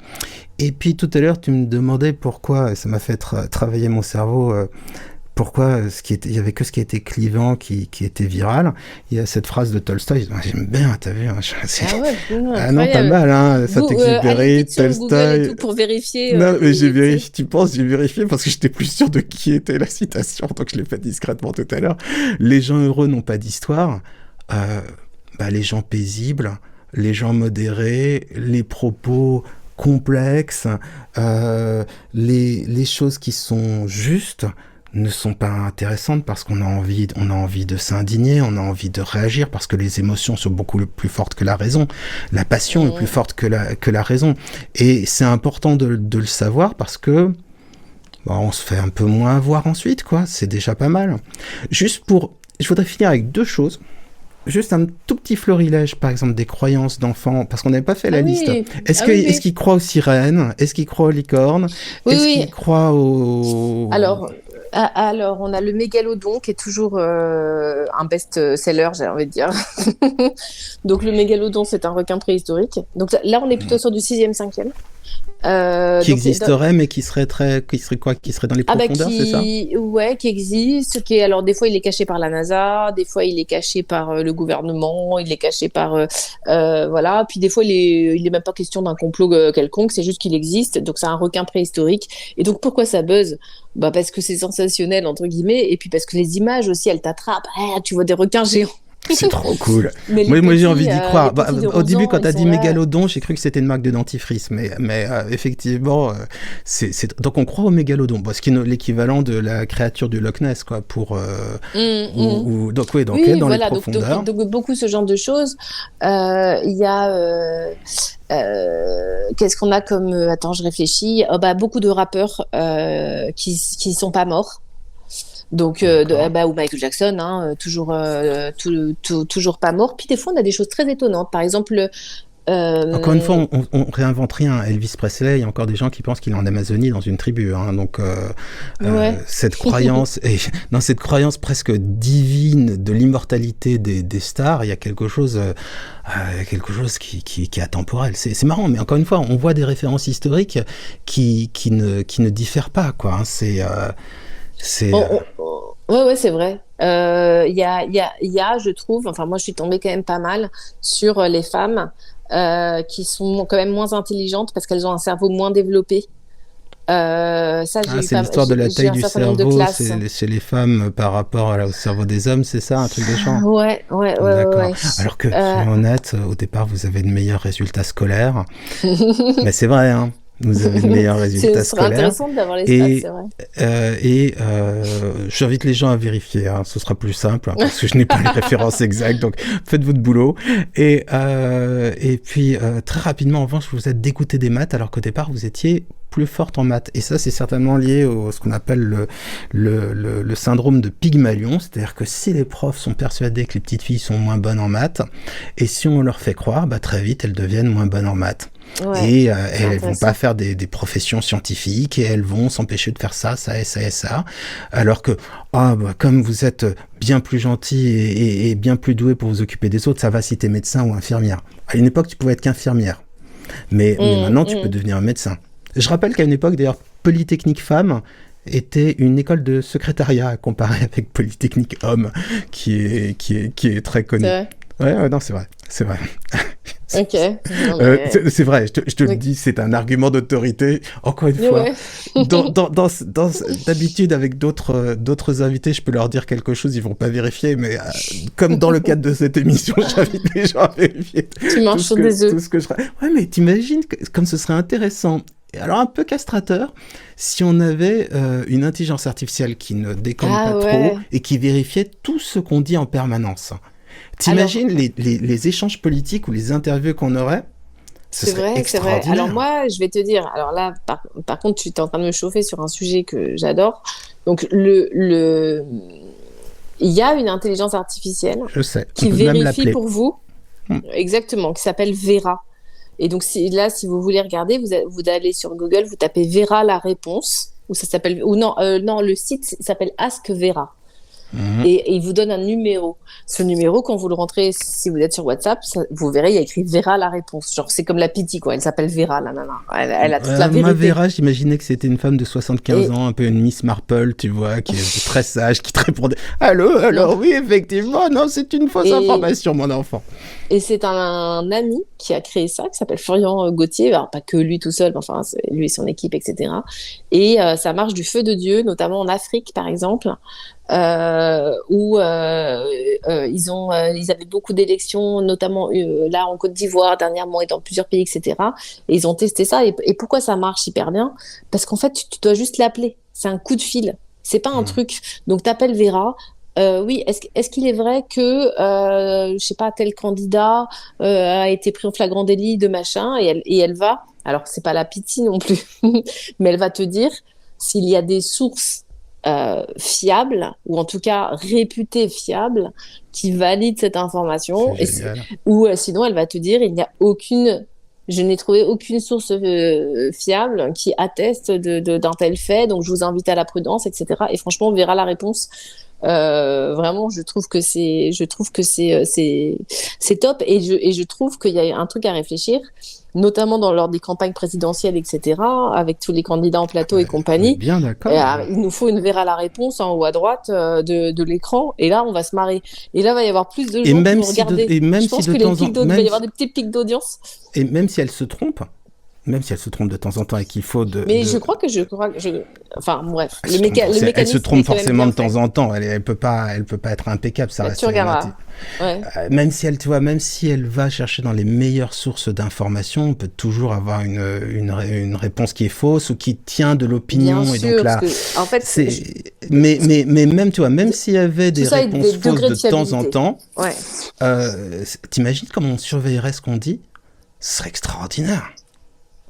Et puis tout à l'heure, tu me demandais pourquoi, et ça m'a fait travailler mon cerveau, pourquoi il y avait que ce qui était clivant qui était viral. Il y a cette phrase de Tolstoï, j'aime bien, t'as vu, non, pas mal, hein, Saint-Exupéry, Tolstoï. Et tout pour vérifier. Non, mais j'ai vérifié parce que j'étais plus sûr de qui était la citation, donc je l'ai fait discrètement tout à l'heure. Les gens heureux n'ont pas d'histoire, les gens paisibles, les gens modérés, les propos complexes, les choses qui sont justes ne sont pas intéressantes parce qu'on a envie de s'indigner, on a envie de réagir parce que les émotions sont beaucoup plus fortes que la raison. La passion est plus forte que la raison. Et c'est important de le savoir parce que on se fait un peu moins avoir ensuite, quoi. C'est déjà pas mal. Je voudrais finir avec 2 choses. Juste un tout petit florilège, par exemple, des croyances d'enfants, parce qu'on n'avait pas fait la liste. Est-ce qu'ils croient aux sirènes? Est-ce qu'ils croient aux licornes? Est-ce qu'ils croient aux... Alors, on a le mégalodon qui est toujours un best-seller, j'ai envie de dire. Donc, le mégalodon, c'est un requin préhistorique. Donc là, on est plutôt sur du 6e, 5e. Qui existerait, mais qui serait quoi? Qui serait dans les profondeurs, c'est ça? Ouais, qui existe. Alors, des fois, il est caché par la NASA, des fois, il est caché par le gouvernement, il est caché par. Voilà. Puis, des fois, il est même pas question d'un complot quelconque, c'est juste qu'il existe. Donc, c'est un requin préhistorique. Et donc, pourquoi ça buzz? Parce que c'est sensationnel, entre guillemets, et puis parce que les images aussi, elles t'attrapent. Tu vois des requins géants. C'est trop cool. Moi, j'ai envie d'y croire. Au début, quand tu as dit mégalodon, j'ai cru que c'était une marque de dentifrice. Mais effectivement, donc on croit au mégalodon. Ce qui est l'équivalent de la créature du Loch Ness, quoi. Donc, dans les profondeurs. Donc, beaucoup ce genre de choses. Il y a... qu'est-ce qu'on a comme... Attends, je réfléchis. Beaucoup de rappeurs qui sont pas morts. Donc, ou Michael Jackson, toujours pas mort. Puis des fois, on a des choses très étonnantes. Par exemple, encore une fois, on réinvente rien. Elvis Presley, il y a encore des gens qui pensent qu'il est en Amazonie dans une tribu. Donc, cette croyance, cette croyance presque divine de l'immortalité des stars, il y a quelque chose qui est atemporel. C'est marrant, mais encore une fois, on voit des références historiques qui ne diffèrent pas, quoi. Ouais, c'est vrai. Il y a, je trouve, enfin moi je suis tombée quand même pas mal sur les femmes qui sont quand même moins intelligentes parce qu'elles ont un cerveau moins développé. C'est l'histoire de la taille du cerveau chez les femmes par rapport au cerveau des hommes, c'est ça, un truc de genre? Ouais. Alors que, soyons honnêtes, au départ, vous avez de meilleurs résultats scolaires. Mais c'est vrai, hein. Vous avez de meilleurs résultats scolaires. C'est intéressant d'avoir les stats, c'est vrai. J'invite les gens à vérifier, ce sera plus simple, parce que je n'ai pas les références exactes, donc faites votre boulot. Et puis, très rapidement, en revanche, vous êtes dégoûté des maths, alors qu'au départ, vous étiez plus forte en maths. Et ça, c'est certainement lié à ce qu'on appelle le syndrome de Pygmalion, c'est-à-dire que si les profs sont persuadés que les petites filles sont moins bonnes en maths, et si on leur fait croire, très vite, elles deviennent moins bonnes en maths. Ouais, et elles vont pas faire des professions scientifiques et elles vont s'empêcher de faire ça et ça. Alors que, comme vous êtes bien plus gentil et bien plus doué pour vous occuper des autres, ça va si t'es médecin ou infirmière. À une époque, tu pouvais être qu'infirmière. Mais maintenant, tu peux devenir un médecin. Je rappelle qu'à une époque, d'ailleurs, Polytechnique Femmes était une école de secrétariat comparée avec Polytechnique Homme, qui est très connue. Ouais, non, c'est vrai. Ok. C'est vrai, je te le dis, c'est un argument d'autorité. Encore une fois, d'habitude, avec d'autres invités, je peux leur dire quelque chose, ils vont pas vérifier, mais comme dans le cadre de cette émission, j'invite les gens à vérifier. Tu marches sur des œufs. Tout ce que je ferais. Ouais, mais t'imagines comme ce serait intéressant. Alors un peu castrateur, si on avait une intelligence artificielle qui ne déconne pas trop et qui vérifiait tout ce qu'on dit en permanence. T'imagines les échanges politiques ou les interviews qu'on aurait? C'est vrai. Alors moi, je vais te dire, alors là, par contre, tu es en train de me chauffer sur un sujet que j'adore. Donc, il y a une intelligence artificielle qui vérifie pour vous, exactement, qui s'appelle Vera. Et donc, si vous voulez regarder, vous allez sur Google, vous tapez Vera la réponse, ou ça s'appelle, le site s'appelle Ask Vera. Et il vous donne un numéro. Ce numéro, quand vous le rentrez, si vous êtes sur WhatsApp, vous verrez, il y a écrit Vera la réponse. Genre, c'est comme la Pity, quoi. Elle s'appelle Vera, la nana. Elle a toute la vérité. Moi, Vera, j'imaginais que c'était une femme de 75 ans, un peu une Miss Marple, tu vois, qui est très sage, qui te répondait « Allô, alors oui, effectivement, non, c'est une fausse information, mon enfant. » Et c'est un ami qui a créé ça, qui s'appelle Florian Gauthier. Alors, pas que lui tout seul, mais enfin, c'est lui et son équipe, etc. Et ça marche du feu de Dieu, notamment en Afrique, par exemple. Où ils avaient beaucoup d'élections, notamment là en Côte d'Ivoire dernièrement et dans plusieurs pays, etc. Et ils ont testé ça. Et pourquoi ça marche hyper bien? Parce qu'en fait, tu dois juste l'appeler. C'est un coup de fil. C'est pas un truc. Donc, t'appelles Vera. Oui, est-ce qu'il est vrai que, je sais pas, tel candidat a été pris en flagrant délit de machin et elle va, alors c'est pas la pitié non plus, mais elle va te dire s'il y a des sources fiables ou en tout cas réputées fiables qui valident cette information ou sinon elle va te dire il n'y a aucune. Je n'ai trouvé aucune source fiable qui atteste d'un tel fait, donc je vous invite à la prudence, etc. Et franchement, on verra la réponse. Vraiment, je trouve que c'est top et je trouve qu'il y a un truc à réfléchir, notamment lors des campagnes présidentielles, etc. Avec tous les candidats en plateau et compagnie. Bien d'accord. Il nous faut une Vera la réponse en haut à droite de l'écran et là on va se marrer. Et là il va y avoir plus de gens qui vont regarder. Je pense que il va y avoir des petits pics d'audience. Et même si elle se trompe. Même si elle se trompe de temps en temps et qu'il faut Mais je crois que enfin bref, le mécanisme. Elle se trompe forcément de temps en temps. Elle peut pas être impeccable. Ça reste. Tu regarderas. Ouais. Même si elle va chercher dans les meilleures sources d'informations, on peut toujours avoir une réponse qui est fausse ou qui tient de l'opinion. Bien et sûr, donc là, en fait, mais même même s'il y avait des réponses fausses de temps en temps, t'imagines comment on surveillerait ce qu'on dit? Ce serait extraordinaire.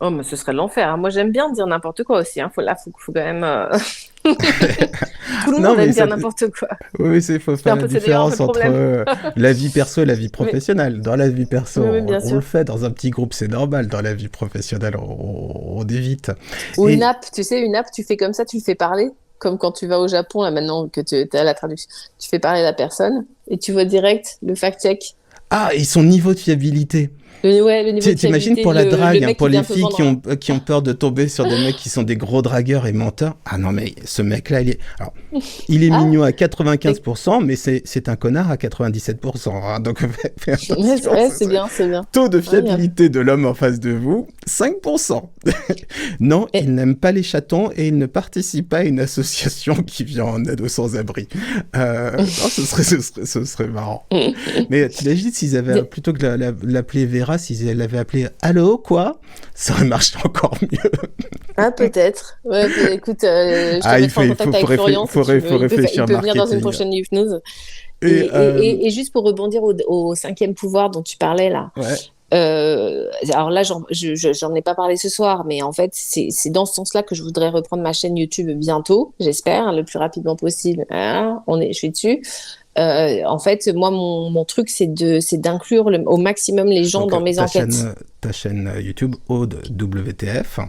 Oh, mais ce serait l'enfer. Moi, j'aime bien dire n'importe quoi aussi. Faut quand même. Tout le monde aime dire n'importe quoi. Oui, il faut faire la différence entre la vie perso et la vie professionnelle. Dans la vie perso, on le fait. Dans un petit groupe, c'est normal. Dans la vie professionnelle, on évite. Ou une app, tu sais, tu fais comme ça, tu le fais parler. Comme quand tu vas au Japon, là, maintenant que tu as la traduction. Tu fais parler la personne et tu vois direct le fact-check. Ah, et son niveau de fiabilité. Le niveau de fiabilité. T'imagines pour la drague, pour les filles qui ont peur de tomber sur des mecs qui sont des gros dragueurs et menteurs. Ah non, mais ce mec-là, il est mignon à 95%, mais c'est un connard à 97%. Hein, donc, c'est bien. Taux de fiabilité de l'homme en face de vous, 5%. Non, il n'aime pas les chatons et il ne participe pas à une association qui vient en aide aux sans-abri. Non, ce serait marrant. Mais t'imagines s'ils avaient, plutôt que l'appeler Vera, s'ils l'avaient appelé « Allô, quoi ?» Ça aurait marché encore mieux. Ah, peut-être. Ouais, écoute, je te mettrai en contact avec Florian. Il faut réfléchir. Il peut venir dans une prochaine hypnose. Et juste pour rebondir au cinquième pouvoir dont tu parlais là. Ouais. Alors là, j'en ai pas parlé ce soir, mais en fait, c'est dans ce sens-là que je voudrais reprendre ma chaîne YouTube bientôt, j'espère, le plus rapidement possible. Je suis dessus. En fait, moi, mon truc, c'est d'inclure au maximum les gens dans mes enquêtes. Ta chaîne YouTube, Aude WTF,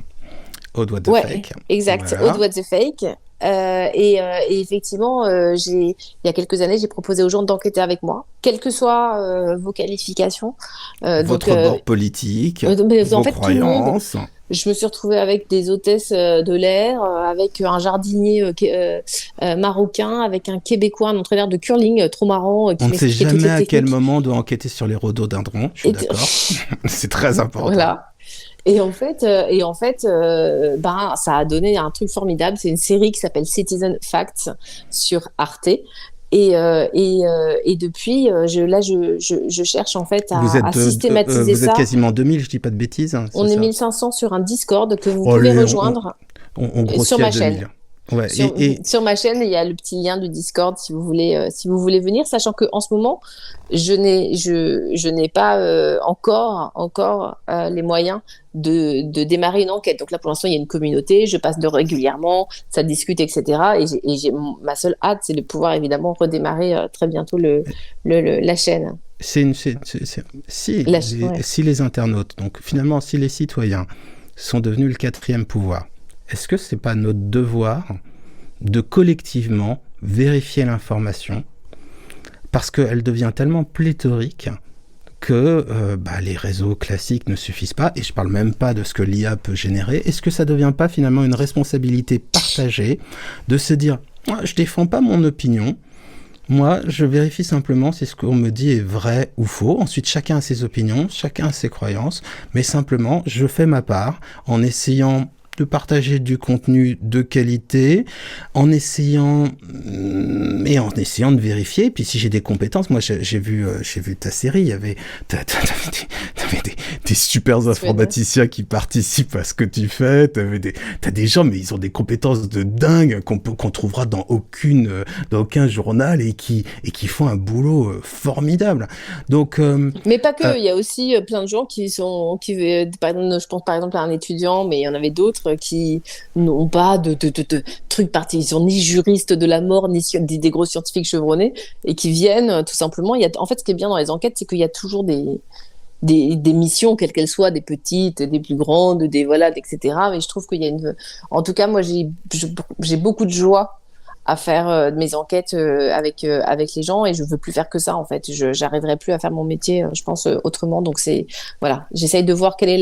Aude What the Fake. Exact, voilà. Aude What the Fake. Et effectivement, il y a quelques années, j'ai proposé aux gens d'enquêter avec moi, quelles que soient vos qualifications. Votre bord politique, vos croyances. Je me suis retrouvée avec des hôtesses de l'air, avec un jardinier marocain, avec un Québécois, un entraîneur de curling trop marrant. On ne sait jamais à quel moment on doit enquêter sur les rhododendrons, je suis d'accord. C'est très important. Voilà. Et en fait, ça a donné un truc formidable. C'est une série qui s'appelle Citizen Facts sur Arte. Et depuis, je cherche en fait à systématiser ça. Vous êtes quasiment 2000, je dis pas de bêtises. Hein, on est 1500 sur un Discord que vous pouvez rejoindre sur ma chaîne. Ouais, sur ma chaîne, il y a le petit lien du Discord si vous voulez venir, sachant que en ce moment, je n'ai pas encore les moyens de démarrer une enquête. Donc là, pour l'instant, il y a une communauté, je passe régulièrement, ça discute, etc. Ma seule hâte, c'est de pouvoir évidemment redémarrer très bientôt la chaîne. Si les internautes, donc finalement, si les citoyens sont devenus le quatrième pouvoir, est-ce que c'est pas notre devoir de collectivement vérifier l'information parce qu'elle devient tellement pléthorique que les réseaux classiques ne suffisent pas, et je parle même pas de ce que l'IA peut générer. Est-ce que ça devient pas finalement une responsabilité partagée de se dire je défends pas mon opinion, moi je vérifie simplement si ce qu'on me dit est vrai ou faux. Ensuite chacun a ses opinions, chacun a ses croyances, mais simplement je fais ma part en essayant de partager du contenu de qualité en essayant de vérifier. Puis si j'ai des compétences, moi j'ai vu ta série, il y avait t'avais des super informaticiens qui participent à ce que tu fais, t'as des gens mais ils ont des compétences de dingue qu'on trouvera dans aucun journal et qui font un boulot formidable. Donc mais pas que, il y a aussi plein de gens par exemple, je pense par exemple à un étudiant, mais il y en avait d'autres qui n'ont pas de trucs partis, ils sont ni juristes de la mort, ni des gros scientifiques chevronnés, et qui viennent tout simplement. En fait, ce qui est bien dans les enquêtes, c'est qu'il y a toujours des missions, quelles qu'elles soient, des petites, des plus grandes, etc. Mais je trouve qu'il y a en tout cas, moi, j'ai beaucoup de joie à faire mes enquêtes avec les gens, et je veux plus faire que ça en fait. J'arriverai plus à faire mon métier, je pense, autrement. Donc voilà, j'essaye de voir quelle est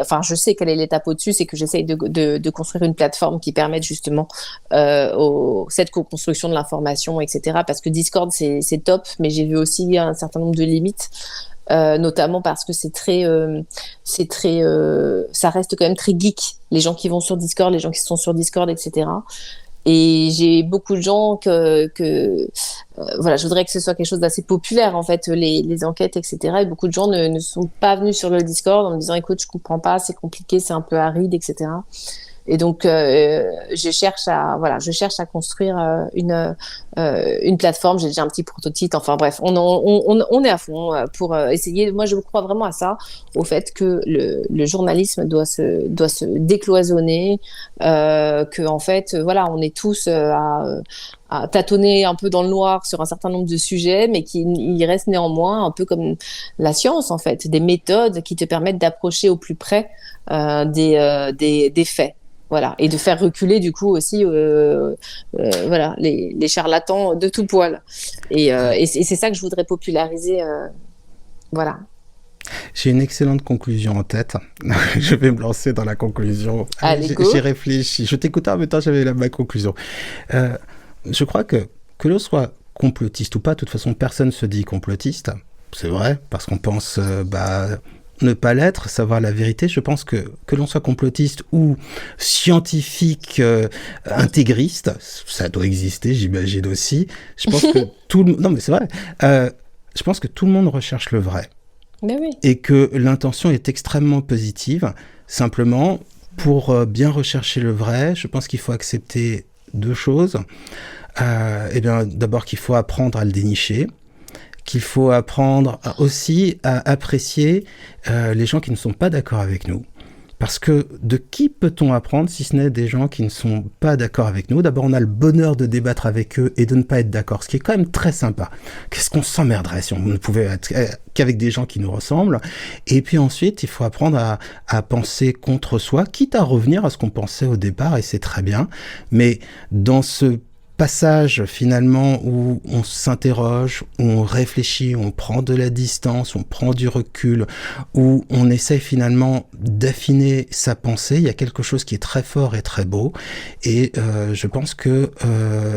enfin, je sais quelle est l'étape au-dessus, c'est que j'essaye de construire une plateforme qui permette justement cette co-construction de l'information, etc. Parce que Discord, c'est top, mais j'ai vu aussi un certain nombre de limites. Notamment parce que ça reste quand même très geek, les gens qui vont sur Discord, les gens qui sont sur Discord, etc. Et j'ai beaucoup de gens voilà, je voudrais que ce soit quelque chose d'assez populaire, en fait, les enquêtes, etc. Et beaucoup de gens ne sont pas venus sur le Discord en me disant, écoute, je comprends pas, c'est compliqué, c'est un peu aride, etc. Et donc, je cherche à construire une plateforme. J'ai déjà un petit prototype. Enfin bref, on est à fond pour essayer. Moi, je crois vraiment à ça, au fait que le journalisme doit se décloisonner, que en fait, voilà, on est tous à tâtonner un peu dans le noir sur un certain nombre de sujets, mais qu'il reste néanmoins un peu comme la science, en fait, des méthodes qui te permettent d'approcher au plus près des faits. Voilà, et de faire reculer du coup aussi voilà, les charlatans de tout poil. Et c'est ça que je voudrais populariser. Voilà. J'ai une excellente conclusion en tête. Je vais me lancer dans la conclusion. Allez, j'ai réfléchi. Je t'écoutais en même temps, j'avais ma conclusion. Je crois que l'on soit complotiste ou pas, de toute façon, personne ne se dit complotiste. C'est vrai, parce qu'on pense... ne pas l'être, savoir la vérité. Je pense que l'on soit complotiste ou scientifique intégriste, ça doit exister, j'imagine aussi. Je pense que non mais c'est vrai. Je pense que tout le monde recherche le vrai. Mais oui. Et que l'intention est extrêmement positive. Simplement, pour bien rechercher le vrai, je pense qu'il faut accepter deux choses. D'abord qu'il faut apprendre à le dénicher. Qu'il faut apprendre aussi à apprécier les gens qui ne sont pas d'accord avec nous. Parce que de qui peut-on apprendre si ce n'est des gens qui ne sont pas d'accord avec nous? D'abord, on a le bonheur de débattre avec eux et de ne pas être d'accord, ce qui est quand même très sympa. Qu'est-ce qu'on s'emmerderait si on ne pouvait être qu'avec des gens qui nous ressemblent? Et puis ensuite, il faut apprendre à penser contre soi, quitte à revenir à ce qu'on pensait au départ, et c'est très bien. Mais dans ce passage finalement où on s'interroge, où on réfléchit, on prend de la distance, on prend du recul, où on essaie finalement d'affiner sa pensée, il y a quelque chose qui est très fort et très beau. Et je pense que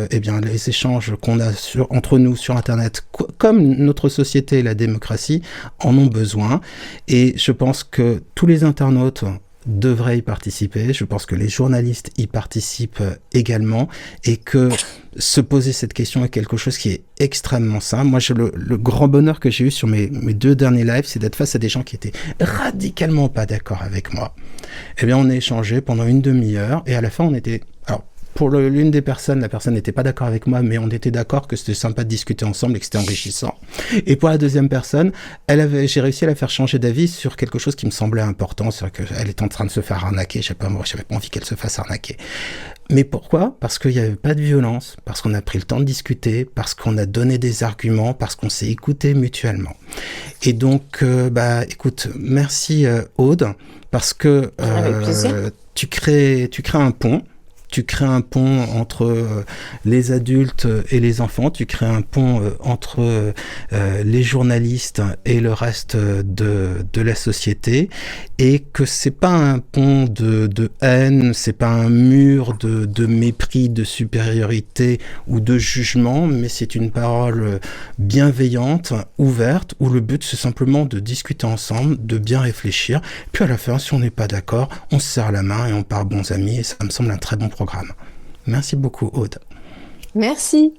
les échanges qu'on a entre nous sur Internet, comme notre société et la démocratie, en ont besoin. Et je pense que tous les internautes devraient y participer. Je pense que les journalistes y participent également, et que se poser cette question est quelque chose qui est extrêmement simple. Moi, le grand bonheur que j'ai eu sur mes 2 derniers lives, c'est d'être face à des gens qui étaient radicalement pas d'accord avec moi. Eh bien, on a échangé pendant une demi-heure, et à la fin, on était... Alors, pour l'une des personnes, la personne n'était pas d'accord avec moi, mais on était d'accord que c'était sympa de discuter ensemble et que c'était enrichissant. Et pour la deuxième personne, j'ai réussi à la faire changer d'avis sur quelque chose qui me semblait important, c'est-à-dire qu'elle est en train de se faire arnaquer. J'avais pas envie qu'elle se fasse arnaquer. Mais pourquoi? Parce qu'il n'y avait pas de violence, parce qu'on a pris le temps de discuter, parce qu'on a donné des arguments, parce qu'on s'est écouté mutuellement. Et donc, écoute, merci Aude, parce que tu crées un pont. tu crées un pont entre les adultes et les enfants, tu crées un pont entre les journalistes et le reste de la société, et que c'est pas un pont de haine, c'est pas un mur de mépris, de supériorité ou de jugement, mais c'est une parole bienveillante, ouverte, où le but c'est simplement de discuter ensemble, de bien réfléchir, puis à la fin, si on n'est pas d'accord, on se serre la main et on part bons amis, et ça me semble un très bon programme. Merci beaucoup, Aude. Merci.